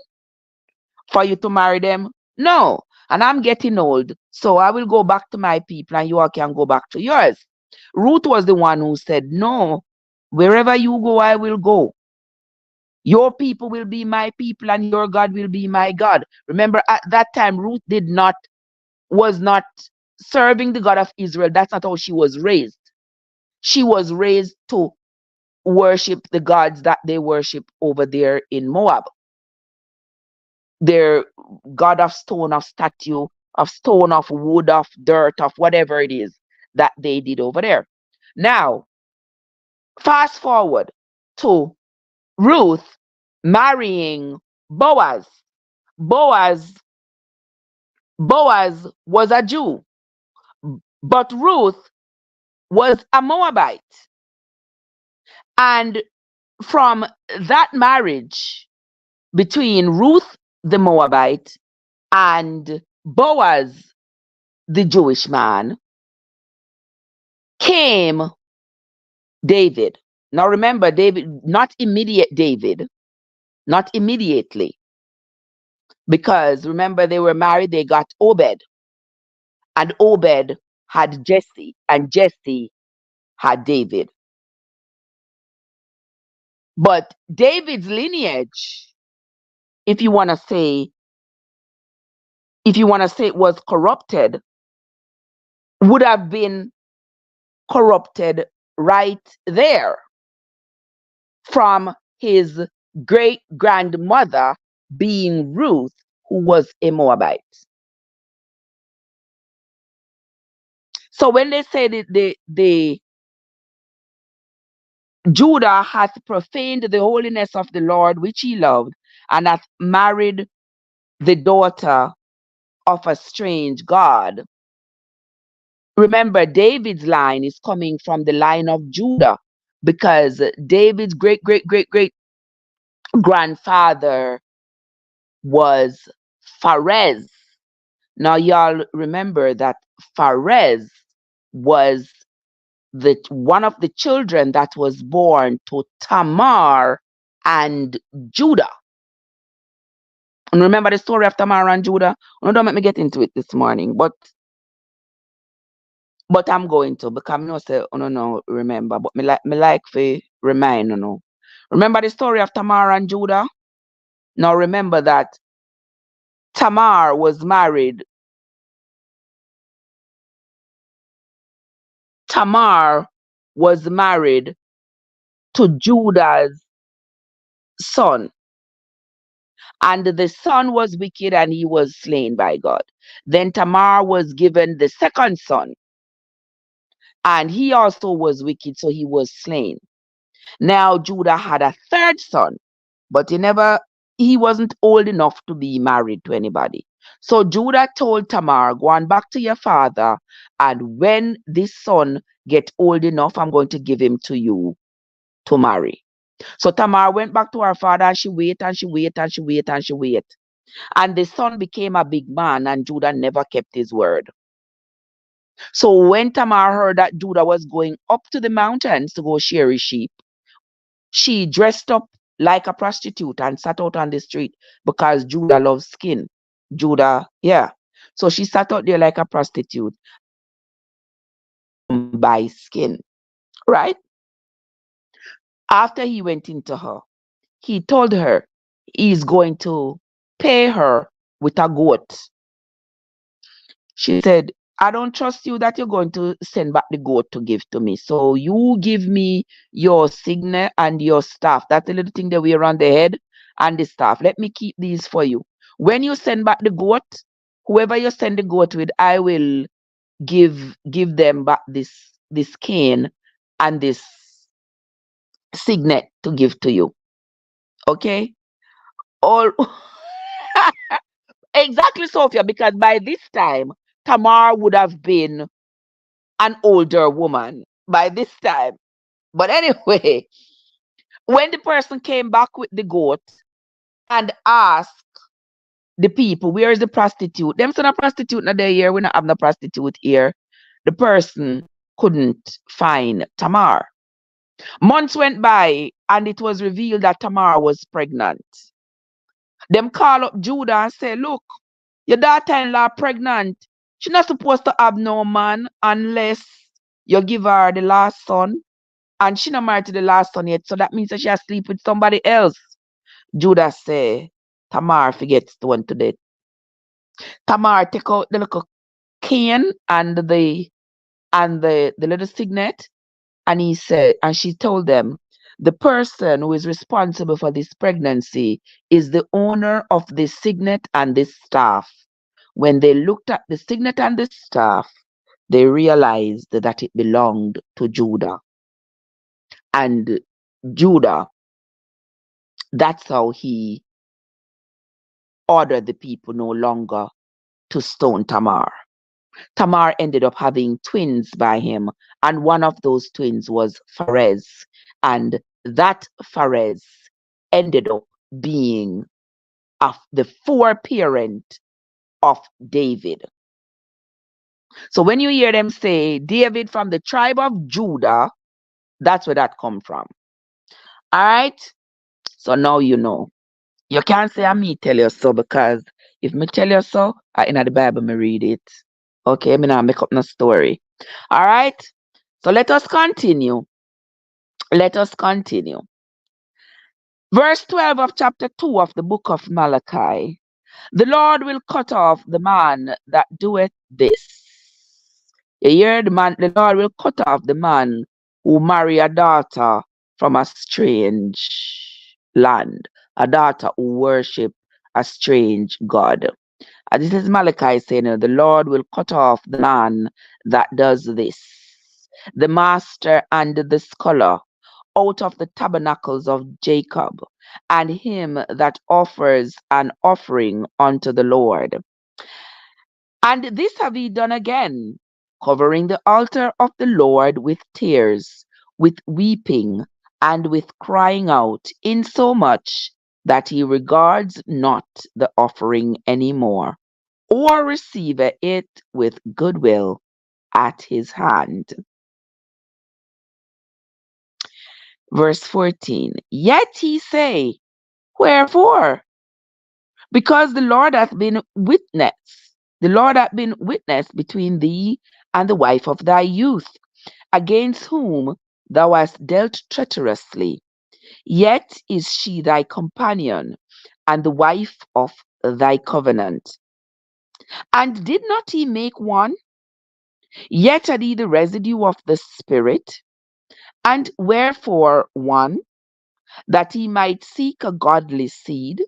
for you to marry them? No. And I'm getting old, so I will go back to my people and you all can go back to yours. Ruth was the one who said, no, wherever you go, I will go. Your people will be my people and your God will be my God. Remember, at that time, Ruth was not serving the God of Israel. That's not how she was raised. She was raised to worship the gods that they worship over there in Moab. Their God of stone, of statue, of stone, of wood, of dirt, of whatever it is that they did over there. Now, fast forward to Ruth marrying Boaz. Boaz Boaz was a Jew, but Ruth was a Moabite. And from that marriage between Ruth the Moabite and Boaz the Jewish man came David. Now remember, David, not immediate David, not immediately, because remember they were married, they got Obed, and Obed had Jesse, and Jesse had David. But David's lineage, if you want to say, it was corrupted, would have been corrupted right there from his great grandmother being Ruth, who was a Moabite. So when they say that the Judah hath profaned the holiness of the Lord which he loved, and hath married the daughter of a strange God. Remember, David's line is coming from the line of Judah because David's great, great, great, great grandfather was Pharez. Now, y'all remember that Pharez was the one of the children that was born to Tamar and Judah. And remember the story of Tamar and Judah? No, don't make me get into it this morning, but I'm going to, because I know say no remember, but me like to remind you know. Remember the story of Tamar and Judah? Now remember that Tamar was married. Tamar was married to Judah's son, and the son was wicked and he was slain by God. Then Tamar was given the second son, and he also was wicked, so he was slain. Now Judah had a third son, but he wasn't old enough to be married to anybody. So Judah told Tamar, go on back to your father, and when this son get old enough, I'm going to give him to you to marry. So Tamar went back to her father, and she waited and she waited and she waited and she waited. And the son became a big man, and Judah never kept his word. So when Tamar heard that Judah was going up to the mountains to go shear his sheep, she dressed up like a prostitute and sat out on the street because Judah loves skin. Judah, yeah. So she sat out there like a prostitute, buy skin, right? After he went into her, he told her he's going to pay her with a goat. She said, I don't trust you that you're going to send back the goat to give to me. So you give me your signet and your staff. That's the little thing they wear on the head and the staff. Let me keep these for you. When you send back the goat, whoever you send the goat with, I will give them back this cane and this signet to give to you. Okay? All exactly, Sophia, because by this time Tamar would have been an older woman by this time. But anyway, when the person came back with the goat and asked the people, where is the prostitute? Them said a prostitute not there here. We not have no prostitute here. The person couldn't find Tamar. Months went by and it was revealed that Tamar was pregnant. Them call up Judah and say, look, your daughter-in-law pregnant. She's not supposed to have no man unless you give her the last son. And she not married to the last son yet. So that means that she has sleep with somebody else. Judah say, Tamar forgets the one to death. Tamar take out the little cane and the little signet, and he said, and she told them, the person who is responsible for this pregnancy is the owner of the signet and the staff. When they looked at the signet and the staff, they realized that it belonged to Judah. And Judah, that's how he ordered the people no longer to stone Tamar. Tamar ended up having twins by him, and one of those twins was Pharez. And that Pharez ended up being the foreparent of David. So when you hear them say David from the tribe of Judah, that's where that come from. All right? So now you know. You can't say I me tell you so, because if me tell you so, in the Bible me read it. Okay, me not make up no story. All right? So let us continue. Let us continue. Verse 12 of chapter 2 of the book of Malachi. The Lord will cut off the man that doeth this. You hear the Lord will cut off the man who marry a daughter from a strange land, a daughter who worship a strange God. And this is Malachi saying, the Lord will cut off the man that does this, the master and the scholar, out of the tabernacles of Jacob, and him that offers an offering unto the Lord. And this have ye done again, covering the altar of the Lord with tears, with weeping, and with crying out, insomuch that he regards not the offering any more, or receiveth it with goodwill at his hand. Verse 14. Yet he say, wherefore? Because the Lord hath been witness between thee and the wife of thy youth, against whom thou hast dealt treacherously. Yet is she thy companion, and the wife of thy covenant. And did not he make one? Yet had he the residue of the Spirit. And wherefore one? That he might seek a godly seed.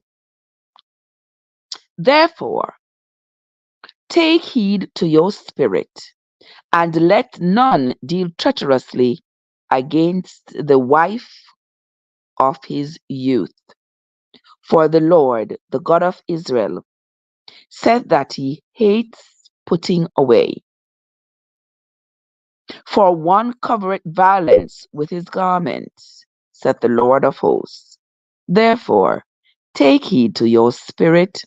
Therefore, take heed to your spirit, and let none deal treacherously against the wife of his youth. For the Lord, the God of Israel, said that he hates putting away. For one covereth violence with his garments, said the Lord of hosts. Therefore, take heed to your spirit,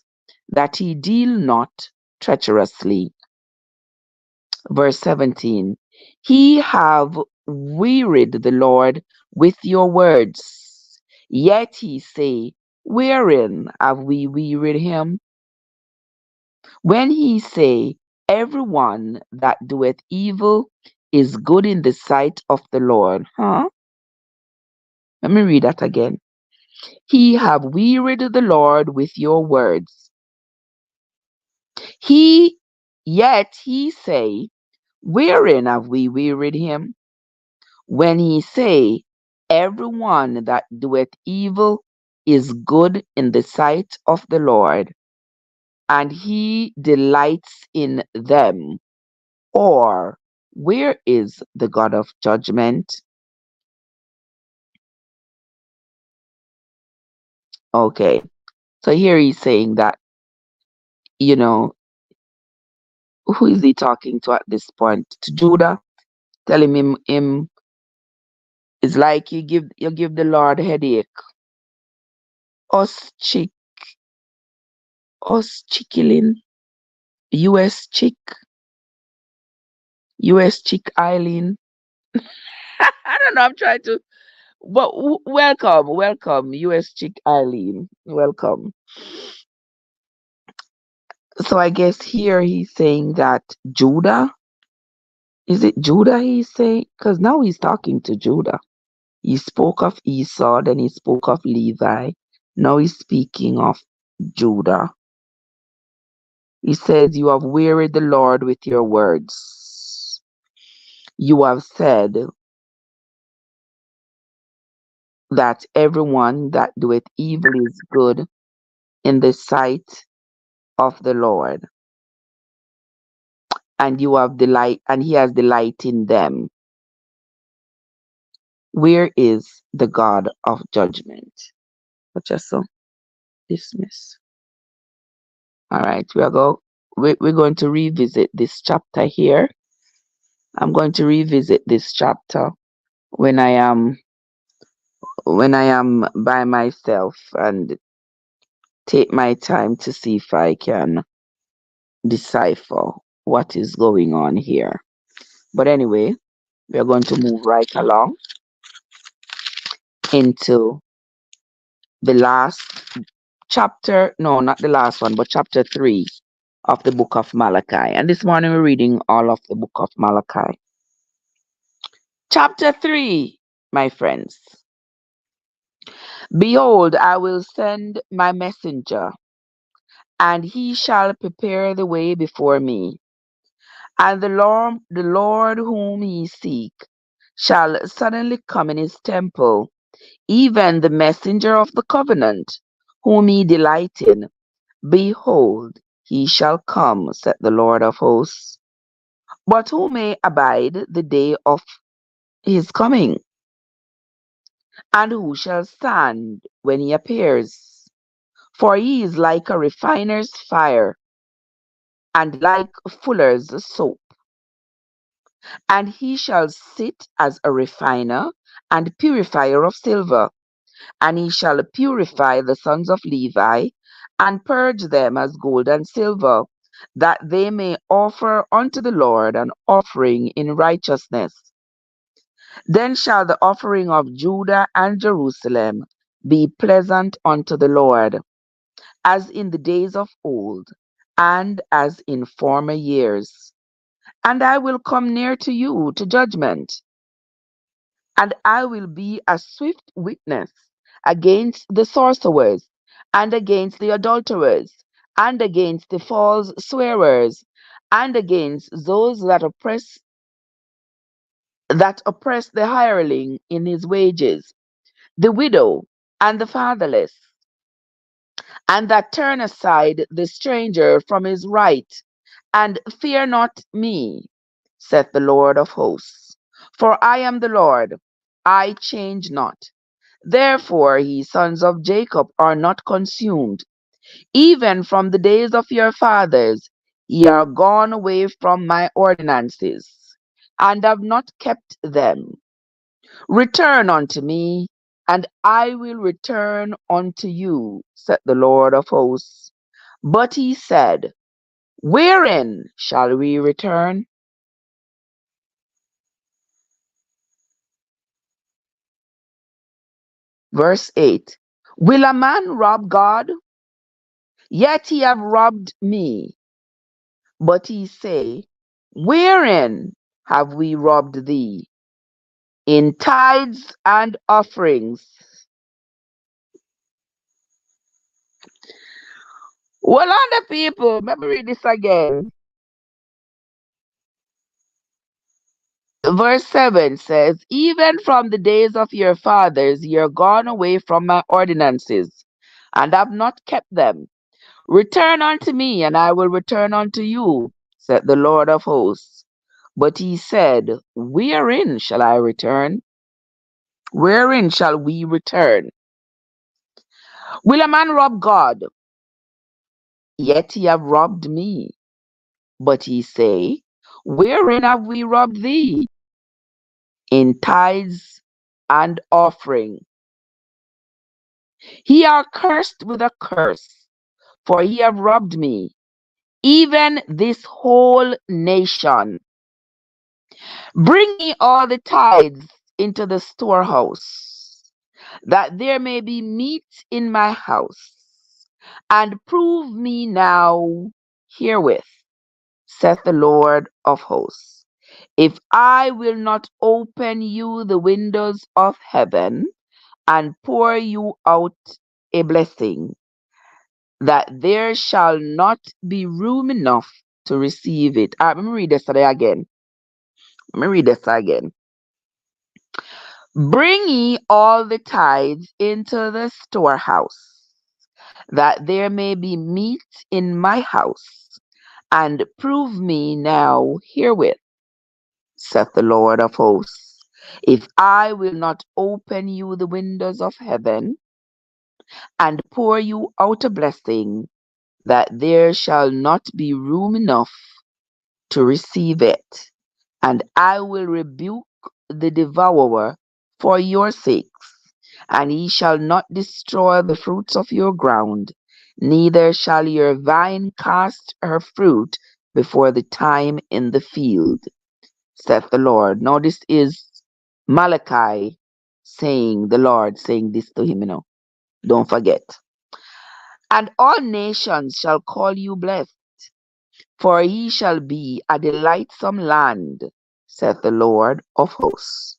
that he deal not treacherously. Verse 17. He have wearied the Lord with your words. Yet he say, wherein have we wearied him? When he say, every one that doeth evil is good in the sight of the Lord. Huh? Let me read that again. He have wearied the Lord with your words. Yet he say, wherein have we wearied him? When he say, every one that doeth evil is good in the sight of the Lord, and he delights in them. Or, where is the God of judgment? Okay, so here he's saying that, you know, who is he talking to at this point? To Judah, telling him it's like you give the Lord headache. Us chick, us chickilin, US chick, US chick Eileen. I don't know. I'm trying to, but welcome, US chick Eileen, welcome. So I guess here he's saying that Judah, is it Judah he's saying? Because now he's talking to Judah. He spoke of Esau, then he spoke of Levi. Now he's speaking of Judah. He says, you have wearied the Lord with your words. You have said that everyone that doeth evil is good in the sight of the Lord, and you have delight, and he has delight in them. Where is the God of judgment? But just so dismiss. All right, we're going to revisit this chapter here. I'm going to revisit this chapter when I am by myself and take my time to see if I can decipher what is going on here. But anyway, we are going to move right along into the last chapter. No, not the last one, but chapter 3 of the book of Malachi. And this morning we're reading all of the book of Malachi. Chapter 3, my friends. Behold, I will send my messenger, and he shall prepare the way before me. And the Lord whom ye seek shall suddenly come in his temple, even the messenger of the covenant, whom ye delight in. Behold, he shall come, said the Lord of hosts. But who may abide the day of his coming? And who shall stand when he appears? For he is like a refiner's fire, and like fuller's soap. And he shall sit as a refiner and purifier of silver. And he shall purify the sons of Levi, and purge them as gold and silver, that they may offer unto the Lord an offering in righteousness. Then shall the offering of Judah and Jerusalem be pleasant unto the Lord, as in the days of old, and as in former years. And I will come near to you to judgment, and I will be a swift witness against the sorcerers, and against the adulterers, and against the false swearers, and against those that oppress the hireling in his wages, the widow, and the fatherless, and that turn aside the stranger from his right, and fear not me, saith the Lord of hosts. For I am the Lord, I change not. Therefore ye sons of Jacob are not consumed. Even from the days of your fathers ye are gone away from my ordinances, and have not kept them. Return unto me, and I will return unto you, said the Lord of hosts. But he said, wherein shall we return? Verse 8. Will a man rob God? Yet he have robbed me. But he say, wherein have we robbed thee? In tithes and offerings. Well, other people, let me read this again. Verse 7 says, even from the days of your fathers ye are gone away from my ordinances, and have not kept them. Return unto me, and I will return unto you, said the Lord of hosts. But he said, wherein shall I return? Wherein shall we return? Will a man rob God? Yet he have robbed me. But he say, wherein have we robbed thee? In tithes and offering. He are cursed with a curse, for he have robbed me, even this whole nation. Bring ye all the tithes into the storehouse, that there may be meat in my house, and prove me now herewith, saith the Lord of hosts, if I will not open you the windows of heaven, and pour you out a blessing, that there shall not be room enough to receive it. Let me read this again. Let me read this again. Bring ye all the tithes into the storehouse, that there may be meat in my house, and prove me now herewith, saith the Lord of hosts, if I will not open you the windows of heaven, and pour you out a blessing, that there shall not be room enough to receive it. And I will rebuke the devourer for your sakes, and he shall not destroy the fruits of your ground, neither shall your vine cast her fruit before the time in the field, saith the Lord. Now this is Malachi saying, the Lord saying this to him, Don't forget. And all nations shall call you blessed, for he shall be a delightsome land, saith the Lord of hosts.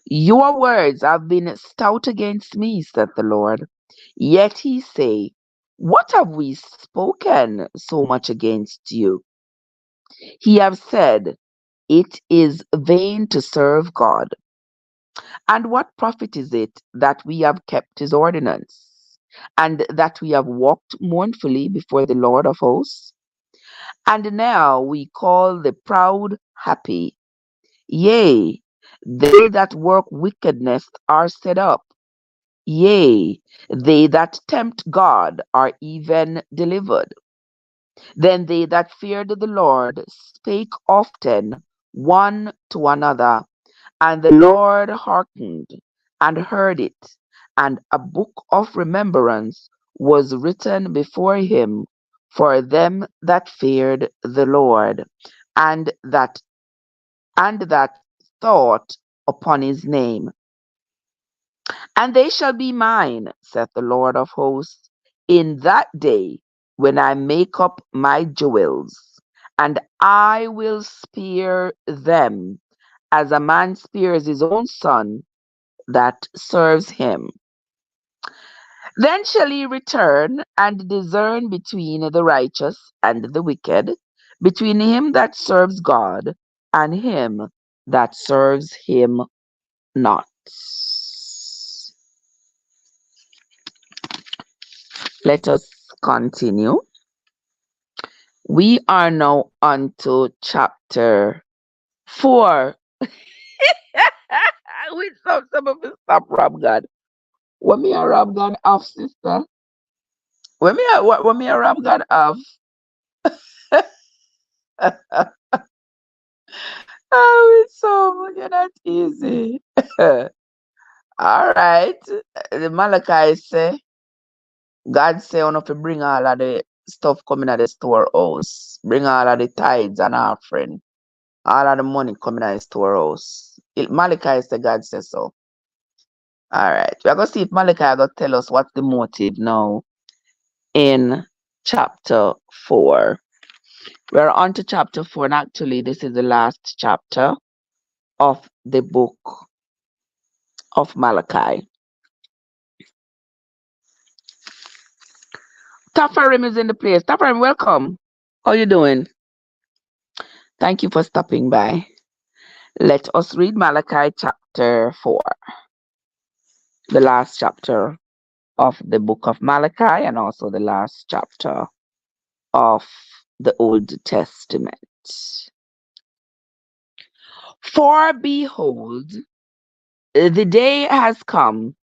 Your words have been stout against me, saith the Lord. Yet he say, what have we spoken so much against you? He have said, it is vain to serve God. And what profit is it that we have kept his ordinance, and that we have walked mournfully before the Lord of hosts? And now we call the proud happy. Yea, they that work wickedness are set up, Yea, they that tempt God are even delivered. Then they that feared the Lord spake often one to another, and the Lord hearkened and heard it, and a book of remembrance was written before him for them that feared the Lord, and that thought upon his name. And they shall be mine, saith the Lord of hosts, in that day when I make up my jewels, and I will spare them as a man spares his own son that serves him. Then shall he return and discern between the righteous and the wicked, between him that serves God and him that serves him not. Let us continue. We are now on to chapter 4. We some of us stop Rob God. When me a Rob God off, sister. When me a Rob God off. Oh, it's so you're not easy. All right. The Malachi say, God say, I to bring all of the stuff coming at the storehouse. Bring all of the tithes and offering. All of the money coming at the storehouse. Malachi say, God says so. All right. We're going to see if Malachi going to tell us what's the motive now in chapter 4. We're on to chapter 4, and actually, this is the last chapter of the book of Malachi. Tafarim is in the place. Tafarim, welcome. How you doing? Thank you for stopping by. Let us read Malachi chapter 4, the last chapter of the book of Malachi, and also the last chapter of the Old Testament. For behold, the day has come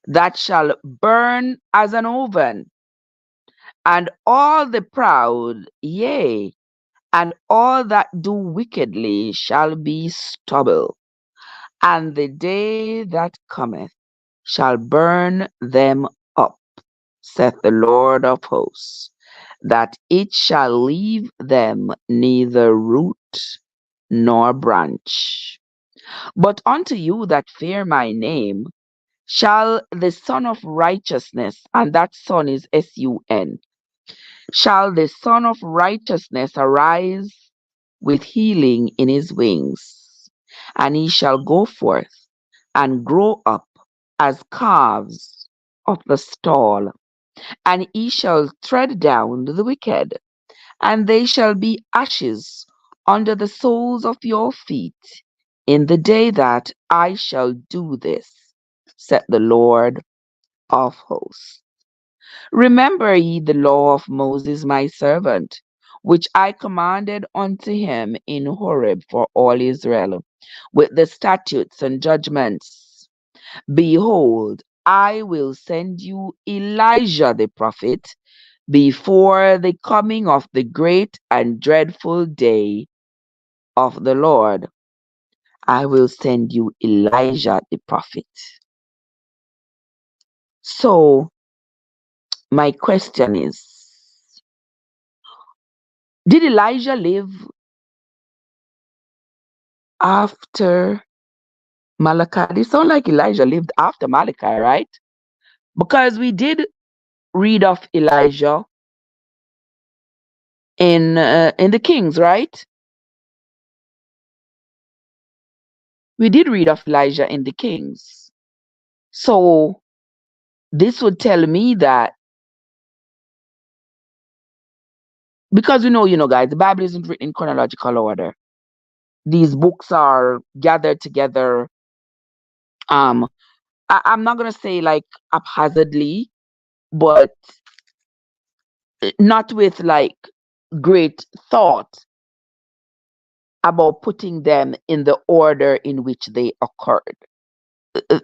that shall burn as an oven, and all the proud, yea, and all that do wickedly shall be stubble, and the day that cometh shall burn them up, saith the Lord of hosts, that it shall leave them neither root nor branch. But unto you that fear my name shall the Son of Righteousness, and that Son is S-U-N, shall the Son of Righteousness arise with healing in his wings, and he shall go forth and grow up as calves of the stall, and he shall tread down the wicked, and they shall be ashes under the soles of your feet in the day that I shall do this, said the Lord of hosts. Remember ye the law of Moses my servant, which I commanded unto him in Horeb for all Israel, with the statutes and judgments. Behold, I will send you Elijah the prophet before the coming of the great and dreadful day of the Lord. I will send you Elijah the prophet. So, my question is, did Elijah live after Malachi? It sounds like Elijah lived after Malachi, right? Because we did read of Elijah in the Kings, right? We did read of Elijah in the Kings. So this would tell me that, because guys, the Bible isn't written in chronological order. These books are gathered together. Um, I'm not gonna say like haphazardly, but not with like great thought about putting them in the order in which they occurred.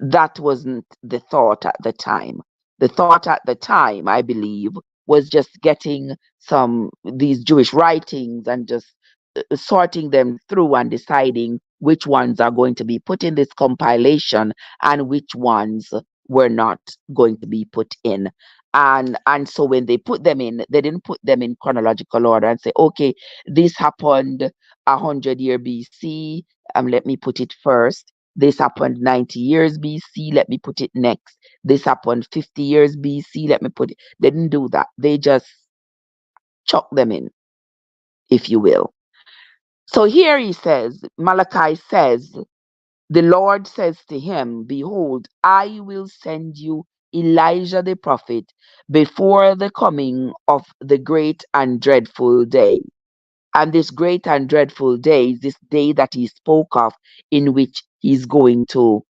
that wasn't the thought at the time. The thought at the time, I believe, was just getting some these Jewish writings and just sorting them through and deciding which ones are going to be put in this compilation and which ones were not going to be put in. And so when they put them in, they didn't put them in chronological order and say, okay, this happened 100 year BC. Let me put it first. This happened 90 years BC. Let me put it next. This happened 50 years BC. Let me put it. They didn't do that. They just chuck them in, if you will. So here he says, Malachi says, the Lord says to him, behold, I will send you Elijah the prophet before the coming of the great and dreadful day. And this great and dreadful day is this day that he spoke of, in which he's going to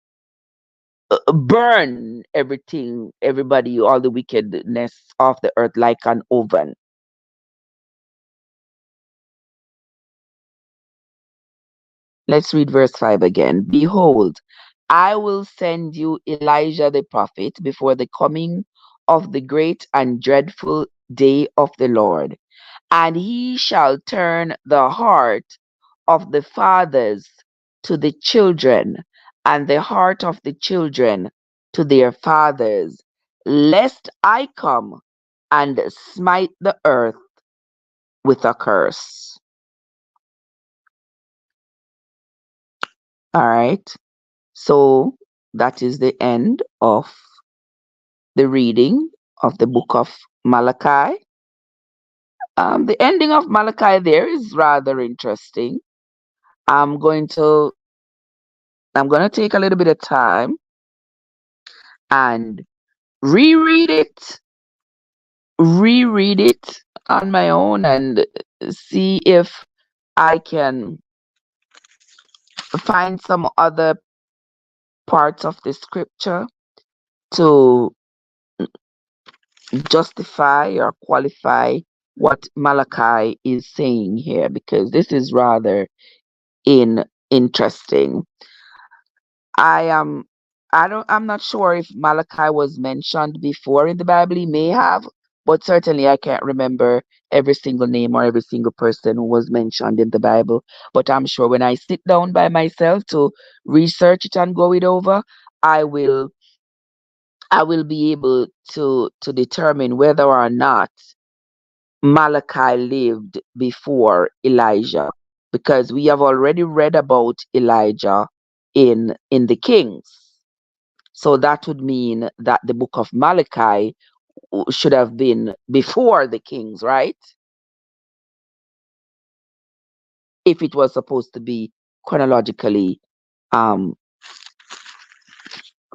burn everything, everybody, all the wickedness of the earth like an oven. Let's read verse 5 again. Behold, I will send you Elijah the prophet before the coming of the great and dreadful day of the Lord. And he shall turn the heart of the fathers to the children, and the heart of the children to their fathers, lest I come and smite the earth with a curse. All right. So that is the end of the reading of the book of Malachi. The ending of Malachi there is rather interesting. I'm going to take a little bit of time and reread it, reread it on my own, and see if I can find some other parts of the scripture to justify or qualify what Malachi is saying here, because this is rather interesting. I am I'm not sure if Malachi was mentioned before in the Bible. He may have, but certainly I can't remember every single name or every single person who was mentioned in the Bible. But I'm sure when I sit down by myself to research it and go it over, I will be able to determine whether or not Malachi lived before Elijah, because we have already read about Elijah in the Kings. So that would mean that the book of Malachi should have been before the Kings, right? If it was supposed to be chronologically um,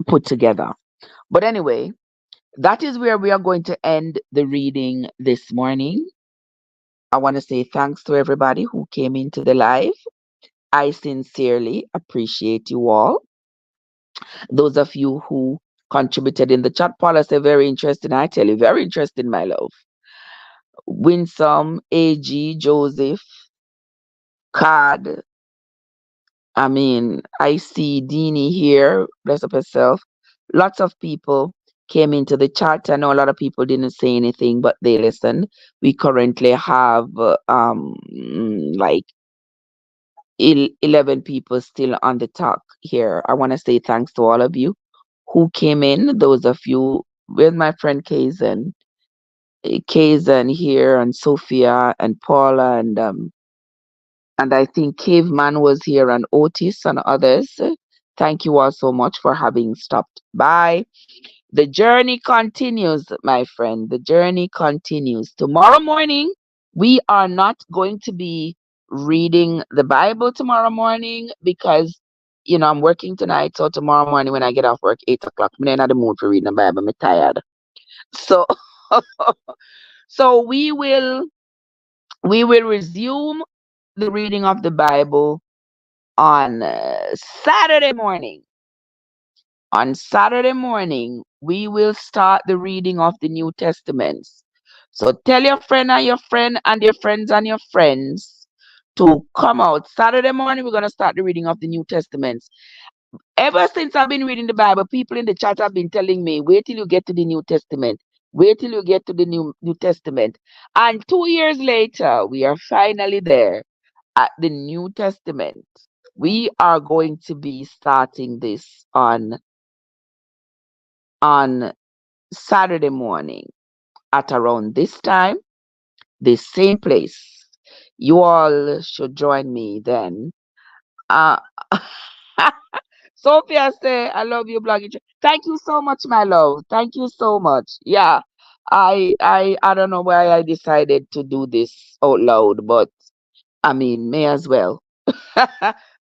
put together. But anyway, that is where we are going to end the reading this morning. I want to say thanks to everybody who came into the live. I sincerely appreciate you all. Those of you who contributed in the chat, Paula said, very interesting. I tell you, very interesting, my love. Winsome, AG, Joseph, Card. I see Deanie here, bless up herself. Lots of people came into the chat. I know a lot of people didn't say anything, but they listened. We currently have like 11 people still on the talk here. I want to say thanks to all of you who came in. Those of you with my friend Kazan, Kazan here, and Sophia and Paula, and I think Caveman was here, and Otis and others. Thank you all so much for having stopped by. The journey continues, my friend. The journey continues. Tomorrow morning, we are not going to be reading the Bible tomorrow morning because, I'm working tonight. So tomorrow morning when I get off work, 8 o'clock, I'm not in the mood for reading the Bible. I'm tired. So, so we will resume the reading of the Bible on Saturday morning. On Saturday morning, we will start the reading of the New Testaments. So tell your friend and your friend and your friends and your friends to come out. Saturday morning, we're going to start the reading of the New Testaments. Ever since I've been reading the Bible, people in the chat have been telling me, wait till you get to the New Testament. Wait till you get to the New Testament. And 2 years later, we are finally there at the New Testament. We are going to be starting this on Saturday morning at around this time, this same place. You all should join me then. Uh, Sophia say, I love you, blogging. Thank you so much, my love. Thank you so much. Yeah. I don't know why I decided to do this out loud, but I mean, may as well.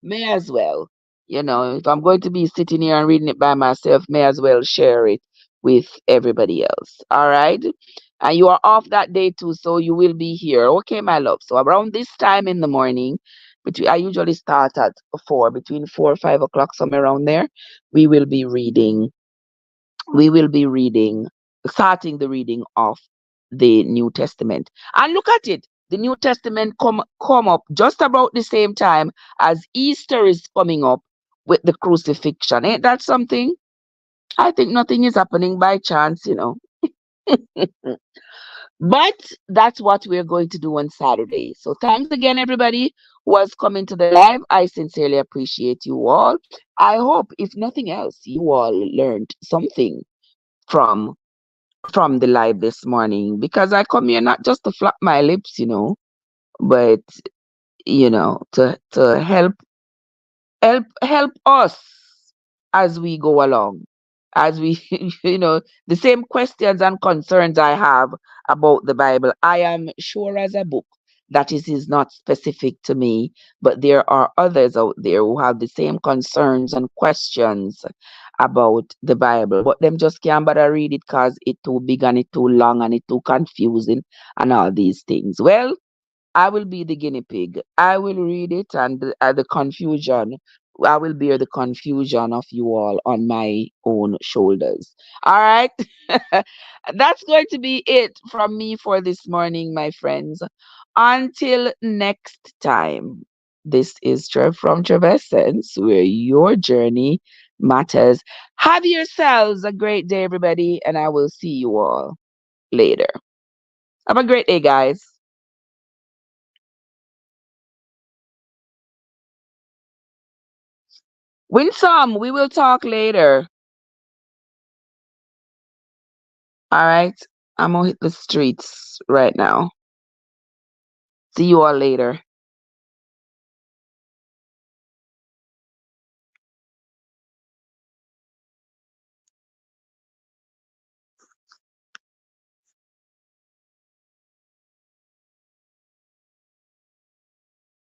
May as well. If I'm going to be sitting here and reading it by myself, may as well share it with everybody else. All right. And you are off that day too, so you will be here. Okay, my love. So around this time in the morning, I usually start at 4, between 4 or 5 o'clock, somewhere around there. We will be reading. We will be reading, starting the reading of the New Testament. And look at it. The New Testament come up just about the same time as Easter is coming up with the crucifixion. Ain't that something? I think nothing is happening by chance. But that's what we're going to do on Saturday. So thanks again, everybody who has come into the live. I sincerely appreciate you all. I hope, if nothing else, you all learned something from from the live this morning, because I come here not just to flap my lips, but to help us as we go along, as we the same questions and concerns I have about the Bible. I am sure as a book that it is not specific to me, but there are others out there who have the same concerns and questions about the Bible, but them just can't bother read it because it too big and it too long and it too confusing and all these things. Well, I will be the guinea pig. I will read it, and the confusion, I will bear the confusion of you all on my own shoulders. All right. That's going to be it from me for this morning, my friends. Until next time, this is Trev from Trevessence, where your journey matters. Have yourselves a great day, everybody, and I will see you all later. Have a great day, guys. Winsome, we will talk later. All right. I'm gonna hit the streets right now. See you all later.